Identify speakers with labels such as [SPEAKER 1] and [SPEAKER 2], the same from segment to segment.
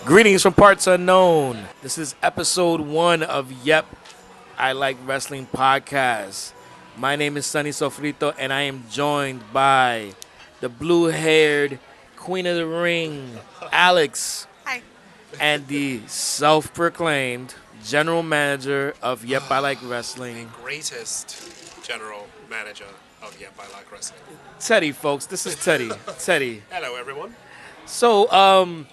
[SPEAKER 1] Greetings from parts unknown. This is episode 1 of Yep, I Like Wrestling podcast. My name is Sonny Sofrito, and I am joined by the blue-haired queen of the ring, Alex.
[SPEAKER 2] Hi.
[SPEAKER 1] And the self-proclaimed general manager of Yep, I Like Wrestling.
[SPEAKER 3] The greatest general manager of Yep, I Like Wrestling.
[SPEAKER 1] Teddy, folks. This is Teddy. Teddy.
[SPEAKER 3] Hello, everyone.
[SPEAKER 1] So,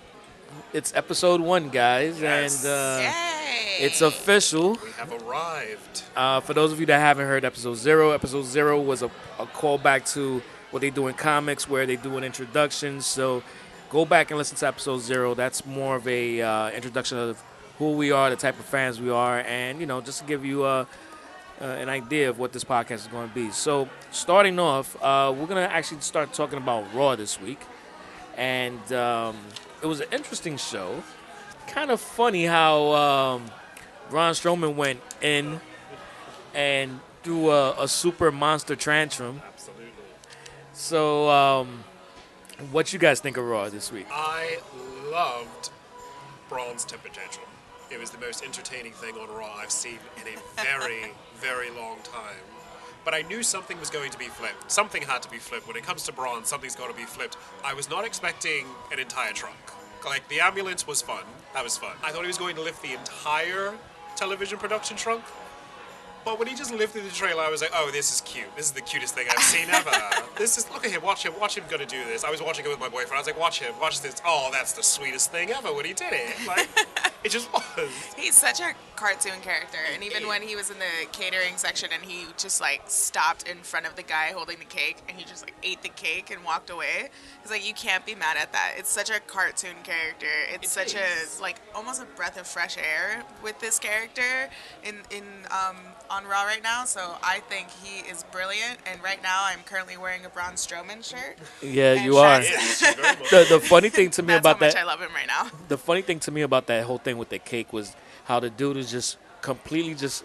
[SPEAKER 1] it's episode 1, guys,
[SPEAKER 3] Yes.
[SPEAKER 1] and
[SPEAKER 2] Yay.
[SPEAKER 1] it's official.
[SPEAKER 3] We have arrived.
[SPEAKER 1] For those of you that haven't heard episode 0 was a callback to what they do in comics, where they do an introduction. So go back and listen to episode 0. That's more of a introduction of who we are, the type of fans we are, and just to give you an idea of what this podcast is going to be. So starting off, we're gonna actually start talking about Raw this week, and it was an interesting show. Kind of funny how Braun Strowman went in and threw a super monster tantrum.
[SPEAKER 3] Absolutely.
[SPEAKER 1] So, what you guys think of Raw this week?
[SPEAKER 3] I loved Braun's temper tantrum. It was the most entertaining thing on Raw I've seen in a very, very long time. But I knew something was going to be flipped. Something had to be flipped. When it comes to Braun, something's got to be flipped. I was not expecting an entire truck. Like, the ambulance was fun. That was fun. I thought he was going to lift the entire television production trunk. But when he just lifted the trailer, I was like, oh, this is cute. This is the cutest thing I've seen ever. Look at him, watch him gonna do this. I was watching it with my boyfriend. I was like, watch this. Oh, that's the sweetest thing ever when he did it. Like, it just was.
[SPEAKER 2] He's such a cartoon character, and even when he was in the catering section and he just stopped in front of the guy holding the cake and he just ate the cake and walked away. It's like, you can't be mad at that. It's such a cartoon character. It's such a almost a breath of fresh air with this character on Raw right now. So I think he is brilliant, and right now I'm currently wearing a Braun Strowman shirt.
[SPEAKER 1] Yeah,
[SPEAKER 2] And
[SPEAKER 1] you are.
[SPEAKER 2] that's-
[SPEAKER 1] The funny thing to me
[SPEAKER 2] That's
[SPEAKER 1] about
[SPEAKER 2] how much
[SPEAKER 1] that,
[SPEAKER 2] I love him right now.
[SPEAKER 1] the funny thing to me about that whole thing with the cake was how the dude is just completely just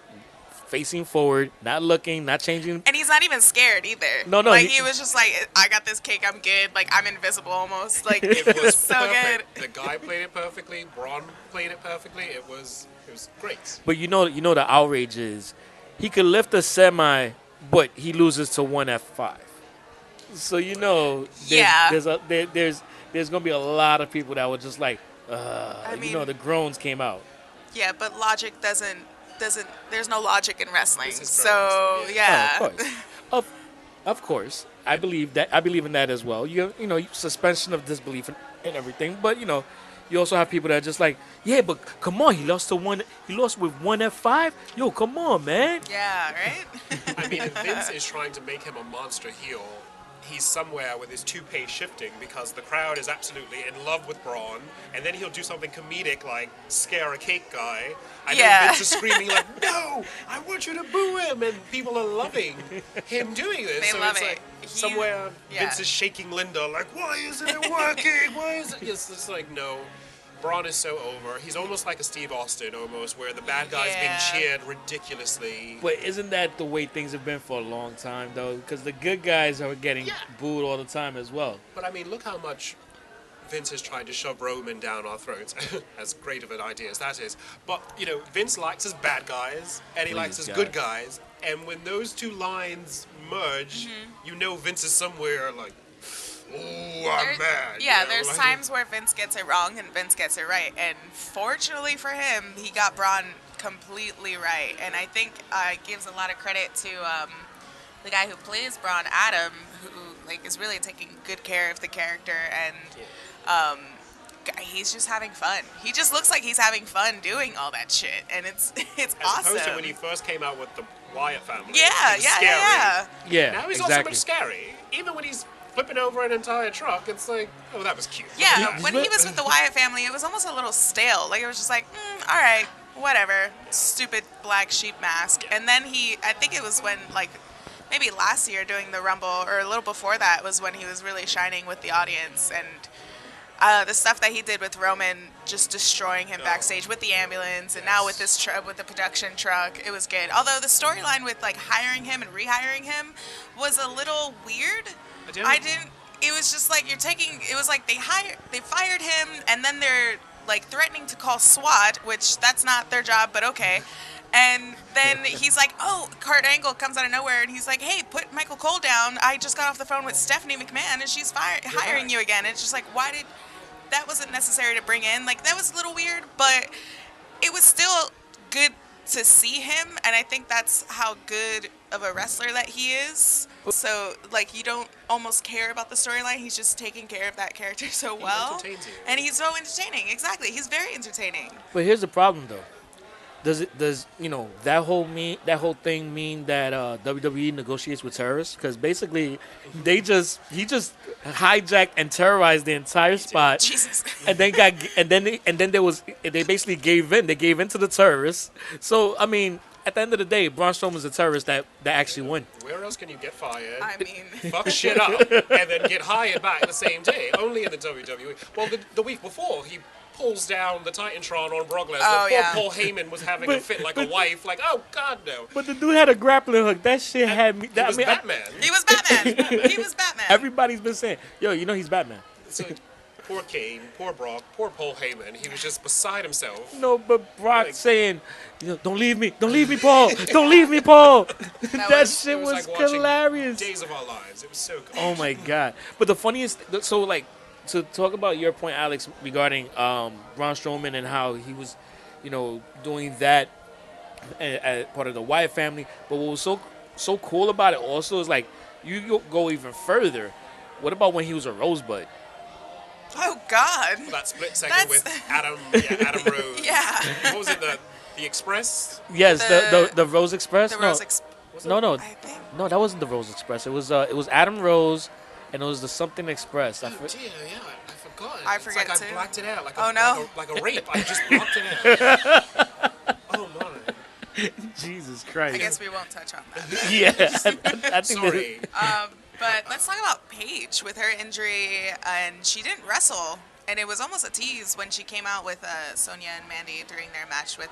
[SPEAKER 1] facing forward, not looking, not changing.
[SPEAKER 2] And he's not even scared either.
[SPEAKER 1] No,
[SPEAKER 2] He was just like, I got this cake, I'm good. Like, I'm invisible almost. Like,
[SPEAKER 3] It was
[SPEAKER 2] so
[SPEAKER 3] perfect.
[SPEAKER 2] good.
[SPEAKER 3] The guy played it perfectly. Braun played it perfectly. It was great.
[SPEAKER 1] But the outrage is he could lift a semi, but he loses to 1F5. So there's gonna be a lot of people that were just like, the groans came out.
[SPEAKER 2] Yeah, but logic doesn't, there's no logic in wrestling.
[SPEAKER 3] This is
[SPEAKER 2] So,
[SPEAKER 3] pro
[SPEAKER 2] yeah.
[SPEAKER 1] Oh, of course. I believe in that as well. Suspension of disbelief and everything. But you also have people that are just like, yeah, but come on, he lost with 1F5. Yo, come on, man.
[SPEAKER 2] Yeah, right?
[SPEAKER 3] I mean, if Vince is trying to make him a monster heel, he's somewhere with his toupee shifting because the crowd is absolutely in love with Braun, and then he'll do something comedic like scare a cake guy. I know Vince is screaming like, no, I want you to boo him, and people are loving him doing this.
[SPEAKER 2] They
[SPEAKER 3] so
[SPEAKER 2] love
[SPEAKER 3] it's
[SPEAKER 2] it.
[SPEAKER 3] like somewhere Vince is shaking Linda like, why isn't it working? Why is it? It's just like, no. Braun is so over. He's almost like a Steve Austin, almost, where the bad guy's being cheered ridiculously.
[SPEAKER 1] But isn't that the way things have been for a long time, though? Because the good guys are getting booed all the time as well.
[SPEAKER 3] But I mean, look how much Vince has tried to shove Roman down our throats. As great of an idea as that is. But, Vince likes his bad guys, and he likes his good guys. And when those two lines merge, Vince is somewhere like, ooh, I'm mad.
[SPEAKER 2] Yeah, there's times where Vince gets it wrong and Vince gets it right. And fortunately for him, he got Braun completely right. And I think it gives a lot of credit to the guy who plays Braun, Adam, who is really taking good care of the character. And he's just having fun. He just looks like he's having fun doing all that shit. And it's
[SPEAKER 3] As
[SPEAKER 2] awesome.
[SPEAKER 3] opposed to when he first came out with the Wyatt family.
[SPEAKER 2] Yeah.
[SPEAKER 1] Yeah,
[SPEAKER 3] Now he's
[SPEAKER 1] exactly.
[SPEAKER 3] not so much scary. Even when he's flipping over an entire truck, it's like, oh, that was cute.
[SPEAKER 2] Yeah, when he was with the Wyatt family, it was almost a little stale. Like, it was just like, all right, whatever, stupid black sheep mask. And then I think it was when, maybe last year doing the Rumble, or a little before that, was when he was really shining with the audience. And the stuff that he did with Roman, just destroying him backstage with the ambulance, and now with this with the production truck, it was good. Although the storyline with hiring him and rehiring him was a little weird. I didn't. It was just like it was like they fired him, and then they're like threatening to call SWAT, which that's not their job, but okay. And then he's like, oh, Kurt Angle comes out of nowhere, and he's like, hey, put Michael Cole down. I just got off the phone with Stephanie McMahon, and she's hiring you again. And it's just like, that wasn't necessary to bring in. Like, that was a little weird, but it was still good to see him, and I think that's how good of a wrestler that he is. So, like, you don't almost care about the storyline. He's just taking care of that character so well.
[SPEAKER 3] He entertains you.
[SPEAKER 2] And he's so entertaining. Exactly. He's very entertaining.
[SPEAKER 1] But here's the problem, though. Does that whole thing mean that WWE negotiates with terrorists? Because basically, he just hijacked and terrorized the entire spot,
[SPEAKER 2] Jesus.
[SPEAKER 1] and then they basically gave in. They gave in to the terrorists. So I mean, at the end of the day, Braun Strowman's a terrorist that actually won.
[SPEAKER 3] Where else can you get fired?
[SPEAKER 2] I mean,
[SPEAKER 3] Fuck shit up and then get hired back the same day? Only in the WWE. Well, the week before he pulls down the Titantron on Brock Lesnar.
[SPEAKER 2] Oh, yeah.
[SPEAKER 3] Paul Heyman was having a fit like a wife. Like, oh God, no.
[SPEAKER 1] But the dude had a grappling hook. That shit had me.
[SPEAKER 3] He was Batman.
[SPEAKER 2] he was Batman. He was Batman.
[SPEAKER 1] Everybody's been saying, yo, he's Batman.
[SPEAKER 3] So, poor Kane, poor Brock, poor Paul Heyman. He was just beside himself.
[SPEAKER 1] No, but Brock saying, don't leave me, Paul, don't leave me, Paul. That shit was
[SPEAKER 3] like
[SPEAKER 1] hilarious.
[SPEAKER 3] Days of Our Lives. It was so good.
[SPEAKER 1] Oh my god! But the funniest, so like, to talk about your point, Alex, regarding Braun Strowman and how he was, doing that as part of the Wyatt family. But what was so cool about it also is like, you go even further. What about when he was a Rosebud?
[SPEAKER 2] Oh God!
[SPEAKER 3] That split second with Adam Rose.
[SPEAKER 2] Yeah.
[SPEAKER 3] What was it? The Express?
[SPEAKER 1] Yes, the Rose Express.
[SPEAKER 2] The Rose
[SPEAKER 1] No.
[SPEAKER 2] I think.
[SPEAKER 1] No, that wasn't the Rose Express. It was Adam Rose, and it was the something Express.
[SPEAKER 3] Oh dear, yeah, I forgot.
[SPEAKER 2] I forget
[SPEAKER 3] it's like
[SPEAKER 2] too.
[SPEAKER 3] I blacked it out. Like like a rape. I just blocked it out. Oh my.
[SPEAKER 1] Jesus Christ.
[SPEAKER 2] I guess we won't touch on that.
[SPEAKER 1] Yeah, I think
[SPEAKER 3] Sorry.
[SPEAKER 2] But let's talk about Paige with her injury, and she didn't wrestle, and it was almost a tease when she came out with Sonya and Mandy during their match with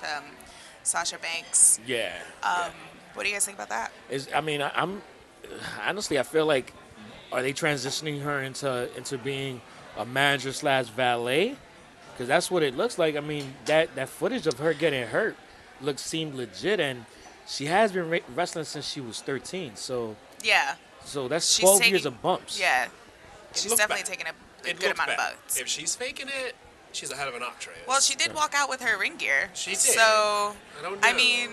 [SPEAKER 2] Sasha Banks.
[SPEAKER 1] Yeah.
[SPEAKER 2] What do you guys think about that?
[SPEAKER 1] I'm honestly, I feel like, are they transitioning her into being a manager / valet? Because that's what it looks like. I mean, that footage of her getting hurt seemed legit, and she has been wrestling since she was 13. So
[SPEAKER 2] Yeah.
[SPEAKER 1] So that's 12 years of bumps.
[SPEAKER 2] Yeah. She's definitely taken a good amount of bumps.
[SPEAKER 3] If she's faking it, she's a hell of an actress.
[SPEAKER 2] Well, she did walk out with her ring gear.
[SPEAKER 3] She did.
[SPEAKER 2] So,
[SPEAKER 3] I
[SPEAKER 2] mean,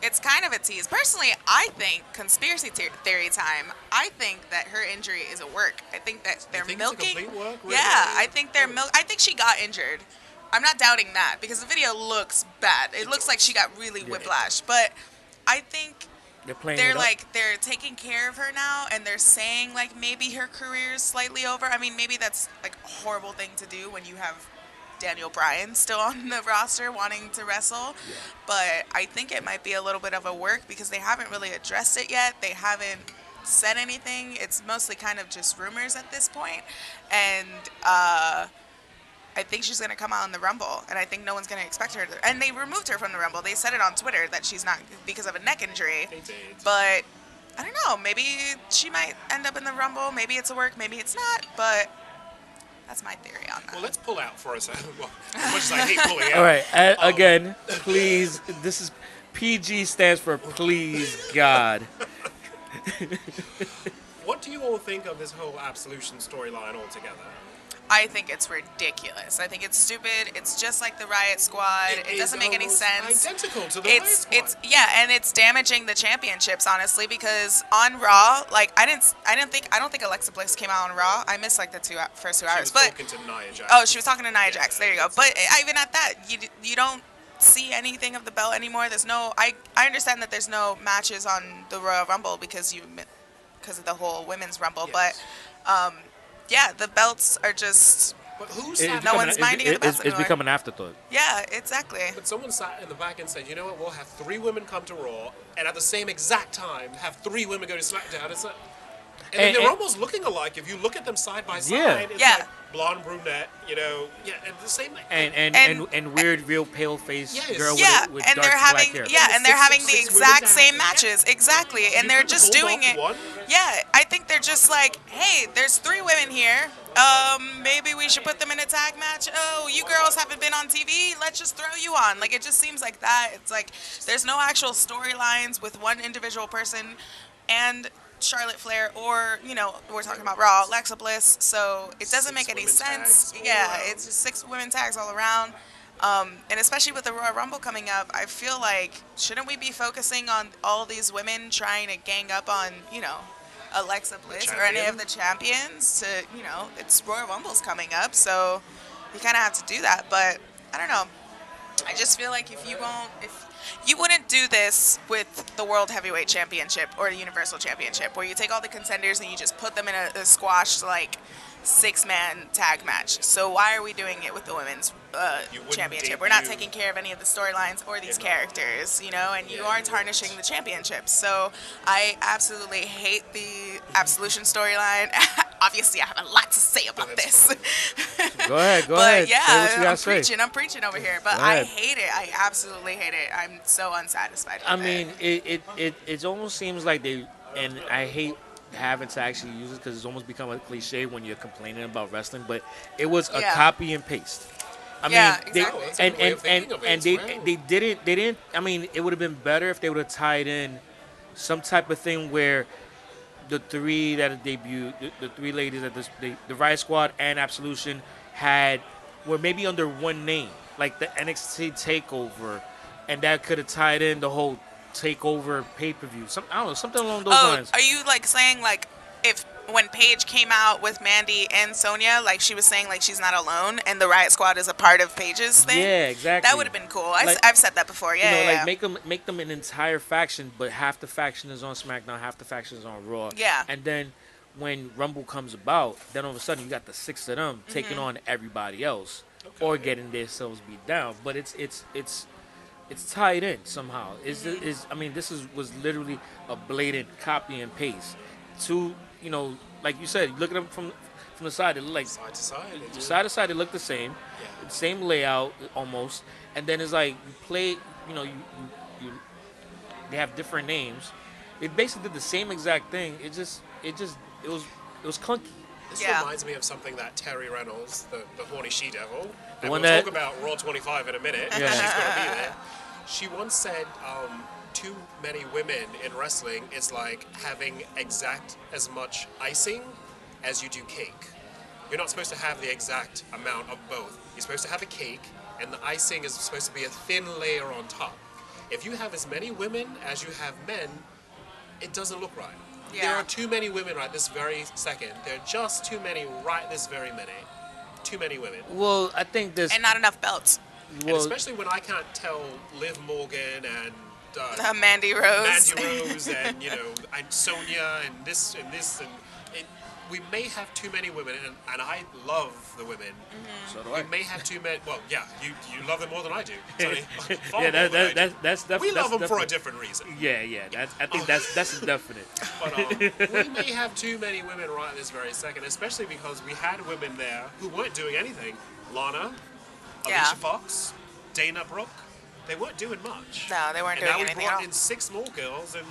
[SPEAKER 2] it's kind of a tease. Personally, I think, conspiracy theory time, I think that her injury is a work. I think that they're milking.
[SPEAKER 3] It's a complete work? Really?
[SPEAKER 2] Yeah, I think I think she got injured. I'm not doubting that because the video looks bad. It looks like she got really whiplashed. But I think they're taking care of her now, and they're saying like maybe her career is slightly over. I mean, maybe that's like a horrible thing to do when you have Daniel Bryan still on the roster wanting to wrestle. Yeah. But I think it might be a little bit of a work because they haven't really addressed it yet. They haven't said anything. It's mostly kind of just rumors at this point. And I think she's going to come out in the Rumble, and I think no one's going to expect her to. And they removed her from the Rumble. They said it on Twitter that she's not because of a neck injury.
[SPEAKER 3] They did.
[SPEAKER 2] But I don't know. Maybe she might end up in the Rumble. Maybe it's a work. Maybe it's not. But that's my theory on that.
[SPEAKER 3] Well, let's pull out for a second. Well, as much as I hate pulling out.
[SPEAKER 1] All right. Again, please. This is PG stands for please God.
[SPEAKER 3] What do you all think of this whole Absolution storyline altogether?
[SPEAKER 2] I think it's ridiculous. I think it's stupid. It's just like the Riot Squad. It doesn't make any sense.
[SPEAKER 3] Identical to the Riot Squad.
[SPEAKER 2] And it's damaging the championships, honestly, because on Raw, like I don't think Alexa Bliss came out on Raw. I missed like the first 2 hours.
[SPEAKER 3] She was talking to Nia Jax.
[SPEAKER 2] Oh, she was talking to Nia Jax. There you go. But even at that, you don't see anything of the belt anymore. There's no. I understand that there's no matches on the Royal Rumble because of the whole Women's Rumble,
[SPEAKER 3] yes.
[SPEAKER 2] but. Yeah, the belts are just.
[SPEAKER 3] But who's
[SPEAKER 2] no one's minding the belts
[SPEAKER 1] It's
[SPEAKER 2] anymore.
[SPEAKER 1] become an afterthought.
[SPEAKER 2] Yeah, exactly.
[SPEAKER 3] But someone sat in the back and said, you know what, we'll have 3 women come to Raw, and at the same exact time, have 3 women go to SmackDown. It's like, and they're almost looking alike if you look at them side by side.
[SPEAKER 1] Yeah.
[SPEAKER 3] It's
[SPEAKER 2] Yeah.
[SPEAKER 3] like, blonde brunette, and the same.
[SPEAKER 1] And weird, real pale face
[SPEAKER 3] Yes.
[SPEAKER 1] girl
[SPEAKER 2] Yeah,
[SPEAKER 1] with
[SPEAKER 2] and
[SPEAKER 1] dark
[SPEAKER 2] they're having
[SPEAKER 1] black hair.
[SPEAKER 2] and they're having the
[SPEAKER 3] Six women
[SPEAKER 2] exact
[SPEAKER 3] tag
[SPEAKER 2] same
[SPEAKER 3] match.
[SPEAKER 2] matches, exactly, and
[SPEAKER 3] You
[SPEAKER 2] they're
[SPEAKER 3] couldn't
[SPEAKER 2] just
[SPEAKER 3] hold
[SPEAKER 2] doing
[SPEAKER 3] off
[SPEAKER 2] it.
[SPEAKER 3] one?
[SPEAKER 2] Yeah, I think they're just like, hey, there's 3 women here. Maybe we should put them in a tag match. Oh, you girls haven't been on TV. Let's just throw you on. Like, it just seems like that. It's like there's no actual storylines with one individual person, and Charlotte Flair, or we're talking about Raw, Alexa Bliss. So it doesn't make any
[SPEAKER 3] women
[SPEAKER 2] sense.
[SPEAKER 3] tags all
[SPEAKER 2] Yeah,
[SPEAKER 3] around.
[SPEAKER 2] it's just 6 women tags all around. And especially with the Royal Rumble coming up, I feel like shouldn't we be focusing on all these women trying to gang up on, Alexa Bliss or any of the champions to, it's Royal Rumble's coming up, so you kind of have to do that. But I don't know. I just feel like if you wouldn't do this with the World Heavyweight Championship or the Universal Championship, where you take all the contenders and you just put them in a squash, like 6-man tag match. So why are we doing it with the women's championship? We're not taking care of any of the storylines or these characters, and you are tarnishing the championship. So I absolutely hate the Absolution storyline. Obviously, I have a lot to say about this.
[SPEAKER 1] Go ahead.
[SPEAKER 2] But yeah,
[SPEAKER 1] Say what you gotta say.
[SPEAKER 2] I'm preaching over here. But
[SPEAKER 1] Go
[SPEAKER 2] I
[SPEAKER 1] ahead.
[SPEAKER 2] hate it. I absolutely hate it. I'm so unsatisfied with
[SPEAKER 1] I
[SPEAKER 2] it.
[SPEAKER 1] mean, it almost seems like and I hate having to actually use it because it's almost become a cliche when you're complaining about wrestling, but it was a
[SPEAKER 2] Yeah.
[SPEAKER 1] copy and paste. I
[SPEAKER 2] Yeah,
[SPEAKER 1] mean,
[SPEAKER 2] exactly.
[SPEAKER 3] That's a good way of thinking of it as well.
[SPEAKER 1] they didn't. I mean, it would have been better if they would have tied in some type of thing where the 3 that debuted, the 3 ladies that the Riot Squad and Absolution were maybe under one name, like the NXT Takeover, and that could have tied in the whole Takeover pay-per-view. I don't know, something along those lines.
[SPEAKER 2] Are you saying if when Paige came out with Mandy and Sonya, like she was saying she's not alone and the Riot Squad is a part of Paige's thing?
[SPEAKER 1] Yeah, exactly.
[SPEAKER 2] That would have been cool.
[SPEAKER 1] Like-
[SPEAKER 2] I've said that before. Yeah, yeah.
[SPEAKER 1] make them an entire faction, but half the faction is on SmackDown, half the faction is on Raw.
[SPEAKER 2] Yeah.
[SPEAKER 1] And then when Rumble comes about, then all of a sudden you got the 6 of them taking on everybody else or getting themselves beat down. But it's tied in somehow. I mean, was literally a blatant copy and paste. Like you said, you look at them from the side, it look like
[SPEAKER 3] Side to side. They do.
[SPEAKER 1] side to side, they look the same,
[SPEAKER 3] Yeah.
[SPEAKER 1] same layout almost. And then it's like you play, they have different names. They basically did the same exact thing. It was clunky.
[SPEAKER 3] This
[SPEAKER 2] Yeah.
[SPEAKER 3] reminds me of something that Terry Reynolds, the horny she-devil, and
[SPEAKER 1] one
[SPEAKER 3] we'll
[SPEAKER 1] that-
[SPEAKER 3] talk about Raw 25 in a minute.
[SPEAKER 1] Yeah.
[SPEAKER 3] She's going to be there. She once said, too many women in wrestling is like having exact as much icing as you do cake. You're not supposed to have the exact amount of both. You're supposed to have a cake, and the icing is supposed to be a thin layer on top. If you have as many women as you have men, it doesn't look right.
[SPEAKER 2] Yeah.
[SPEAKER 3] There are too many women right this very second. There are just too many right this very minute. Too many women.
[SPEAKER 1] Well, I think this.
[SPEAKER 2] And not enough belts.
[SPEAKER 3] And especially when I can't tell Liv Morgan and
[SPEAKER 2] Mandy Rose.
[SPEAKER 3] Mandy Rose and and Sonya and this and we may have too many women, and I love the women.
[SPEAKER 1] So do
[SPEAKER 3] We
[SPEAKER 1] I.
[SPEAKER 3] may have too many. Well, yeah, you love them more than I do. Sonny. Far
[SPEAKER 1] Yeah,
[SPEAKER 3] more than I do.
[SPEAKER 1] that's definitely.
[SPEAKER 3] We love them for a different reason.
[SPEAKER 1] Yeah. I think that's definite.
[SPEAKER 3] But we may have too many women right this very second, especially because we had women there who weren't doing anything. Lana,
[SPEAKER 2] Yeah.
[SPEAKER 3] Alicia Fox, Dana Brooke, they weren't doing much.
[SPEAKER 2] No, they weren't
[SPEAKER 3] And
[SPEAKER 2] doing
[SPEAKER 3] now we
[SPEAKER 2] anything at
[SPEAKER 3] brought
[SPEAKER 2] all.
[SPEAKER 3] in 6 more girls, and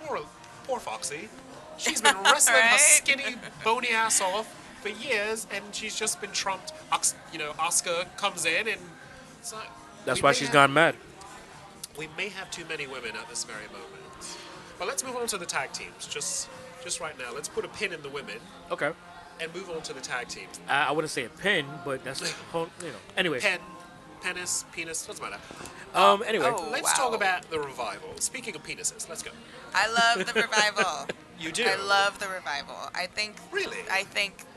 [SPEAKER 3] poor Foxy. She's been wrestling her
[SPEAKER 2] Right?
[SPEAKER 3] skinny, bony ass off for years, and she's just been trumped. Asuka comes in, and it's like,
[SPEAKER 1] That's
[SPEAKER 3] we
[SPEAKER 1] why
[SPEAKER 3] may
[SPEAKER 1] she's
[SPEAKER 3] have-
[SPEAKER 1] gone mad.
[SPEAKER 3] We may have too many women at this very moment. But let's move on to the tag teams. Just right now, let's put a pin in the women
[SPEAKER 1] Okay.
[SPEAKER 3] and move on to the tag teams.
[SPEAKER 1] I wouldn't say a pin, but that's Anyway.
[SPEAKER 3] Penis, doesn't matter.
[SPEAKER 1] Anyway.
[SPEAKER 2] Oh.
[SPEAKER 3] Let's
[SPEAKER 2] wow.
[SPEAKER 3] talk about the revival. Speaking of penises, let's go.
[SPEAKER 2] I love the Revival.
[SPEAKER 3] You do?
[SPEAKER 2] I love the Revival. I think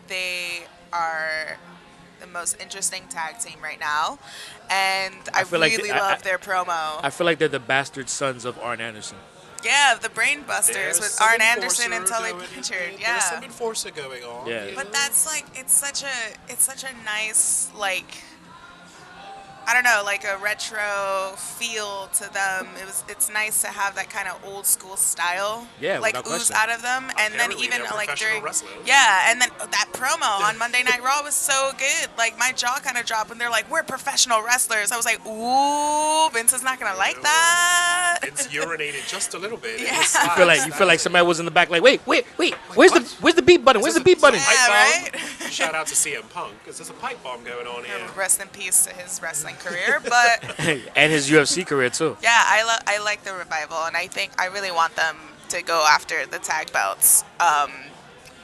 [SPEAKER 2] they are the most interesting tag team right now, and I
[SPEAKER 1] feel like
[SPEAKER 2] really
[SPEAKER 1] I-
[SPEAKER 2] love their promo.
[SPEAKER 1] I feel like they're the bastard sons of Arn Anderson.
[SPEAKER 2] Yeah, the Brain Busters
[SPEAKER 3] There's
[SPEAKER 2] with
[SPEAKER 3] some
[SPEAKER 2] Arn Anderson and
[SPEAKER 3] enforcer
[SPEAKER 2] Tully
[SPEAKER 3] going-
[SPEAKER 2] Blanchard.
[SPEAKER 3] There's
[SPEAKER 2] Yeah,
[SPEAKER 3] some enforcer going on.
[SPEAKER 1] Yeah.
[SPEAKER 2] but that's it's such a nice I don't know, like a retro feel to them. It's nice to have that kind of old school style,
[SPEAKER 1] Yeah,
[SPEAKER 2] like
[SPEAKER 1] without
[SPEAKER 2] ooze
[SPEAKER 1] question.
[SPEAKER 2] out of them. And then
[SPEAKER 3] Apparently
[SPEAKER 2] even
[SPEAKER 3] they're
[SPEAKER 2] like
[SPEAKER 3] professional
[SPEAKER 2] during,
[SPEAKER 3] wrestlers.
[SPEAKER 2] yeah, and then that promo on Monday Night Raw was so good. Like my jaw kind of dropped when they're like, "We're professional wrestlers." I was like, "Ooh, Vince is not gonna like that."
[SPEAKER 3] It's urinated just a little bit.
[SPEAKER 2] Yeah.
[SPEAKER 3] It was
[SPEAKER 1] You feel like somebody was in the back, like, wait, where's the beat button? Where's the beat button?
[SPEAKER 2] Yeah, right?
[SPEAKER 3] Shout out to CM Punk. Is there's a pipe bomb going on here?
[SPEAKER 2] Rest in peace to his wrestling career, but
[SPEAKER 1] And his UFC career too.
[SPEAKER 2] yeah, I like the Revival, and I think I really want them to go after the tag belts.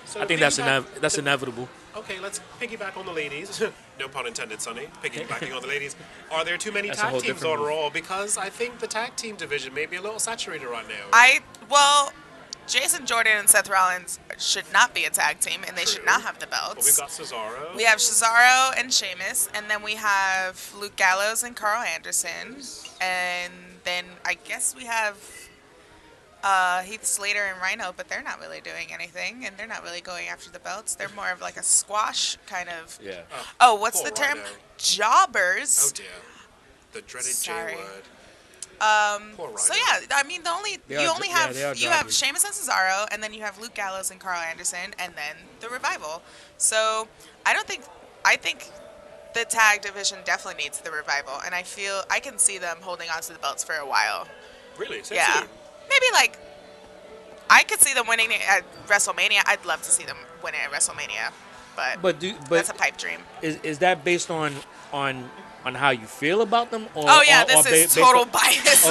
[SPEAKER 3] So
[SPEAKER 1] I think that's
[SPEAKER 3] piggyback-
[SPEAKER 1] inevitable.
[SPEAKER 3] Okay, let's piggyback on the ladies. No pun intended, Sonny. Piggybacking on the ladies. Are there too many
[SPEAKER 1] That's a
[SPEAKER 3] tag
[SPEAKER 1] whole
[SPEAKER 3] teams
[SPEAKER 1] different
[SPEAKER 3] on
[SPEAKER 1] move.
[SPEAKER 3] Raw? Because I think the tag team division may be a little saturated right now.
[SPEAKER 2] Well, Jason Jordan and Seth Rollins should not be a tag team, and they should
[SPEAKER 3] True.
[SPEAKER 2] not have the
[SPEAKER 3] Well, we've
[SPEAKER 2] belts.
[SPEAKER 3] got Cesaro.
[SPEAKER 2] We have Cesaro and Sheamus, and then we have Luke Gallows and Carl Anderson, and then I guess we have Heath Slater and Rhino, but they're not really doing anything, and they're not really going after the belts. They're more of like a squash kind of.
[SPEAKER 1] Yeah.
[SPEAKER 2] Oh, what's
[SPEAKER 3] Poor
[SPEAKER 2] the term?
[SPEAKER 3] Rhino.
[SPEAKER 2] Jobbers.
[SPEAKER 3] Oh dear. The dreaded
[SPEAKER 2] Sorry.
[SPEAKER 3] J word. Poor Rhino.
[SPEAKER 2] So yeah, I mean
[SPEAKER 1] They are
[SPEAKER 2] you
[SPEAKER 1] jobbers.
[SPEAKER 2] have Sheamus and Cesaro, and then you have Luke Gallows and Carl Anderson, and then the Revival. So I think the tag division definitely needs the Revival, and I feel I can see them holding on to the belts for a while.
[SPEAKER 3] Really? So
[SPEAKER 2] Yeah,
[SPEAKER 3] soon?
[SPEAKER 2] maybe like I could see them winning it at WrestleMania. I'd love to see them win it at WrestleMania, but that's a pipe dream.
[SPEAKER 1] Is that based on how you feel about them? Or,
[SPEAKER 2] Oh yeah,
[SPEAKER 1] or
[SPEAKER 2] this is
[SPEAKER 1] based
[SPEAKER 2] total
[SPEAKER 1] on-
[SPEAKER 2] bias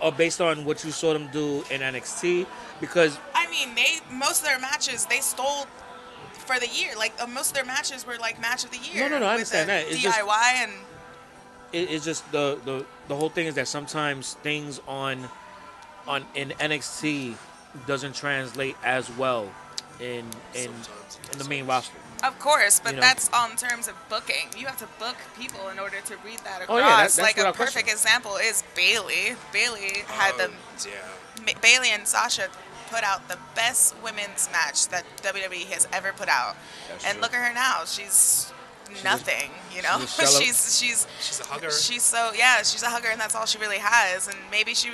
[SPEAKER 1] or based on what you saw them do in NXT? Because
[SPEAKER 2] I mean, most of their matches they stole for the year. Like most of their matches were like match of the year.
[SPEAKER 1] No, I
[SPEAKER 2] with
[SPEAKER 1] understand
[SPEAKER 2] the
[SPEAKER 1] that. It's
[SPEAKER 2] DIY
[SPEAKER 1] just-
[SPEAKER 2] and
[SPEAKER 1] it's just the whole thing is that sometimes things in NXT doesn't translate as well in the main roster.
[SPEAKER 2] of course, but
[SPEAKER 1] You know.
[SPEAKER 2] that's on terms of booking. You have to book people in order to read that across.
[SPEAKER 1] Oh, yeah, that's
[SPEAKER 2] like a
[SPEAKER 1] without
[SPEAKER 2] perfect
[SPEAKER 1] question.
[SPEAKER 2] example is Bailey. Bailey had them.
[SPEAKER 3] Yeah.
[SPEAKER 2] Bailey and Sasha put out the best women's match that WWE has ever put out,
[SPEAKER 1] That's
[SPEAKER 2] and
[SPEAKER 1] true.
[SPEAKER 2] look at her now. She's nothing, you know.
[SPEAKER 1] she's a shallow-
[SPEAKER 2] she's
[SPEAKER 3] a hugger.
[SPEAKER 2] She's she's a hugger, and that's all she really has. And maybe she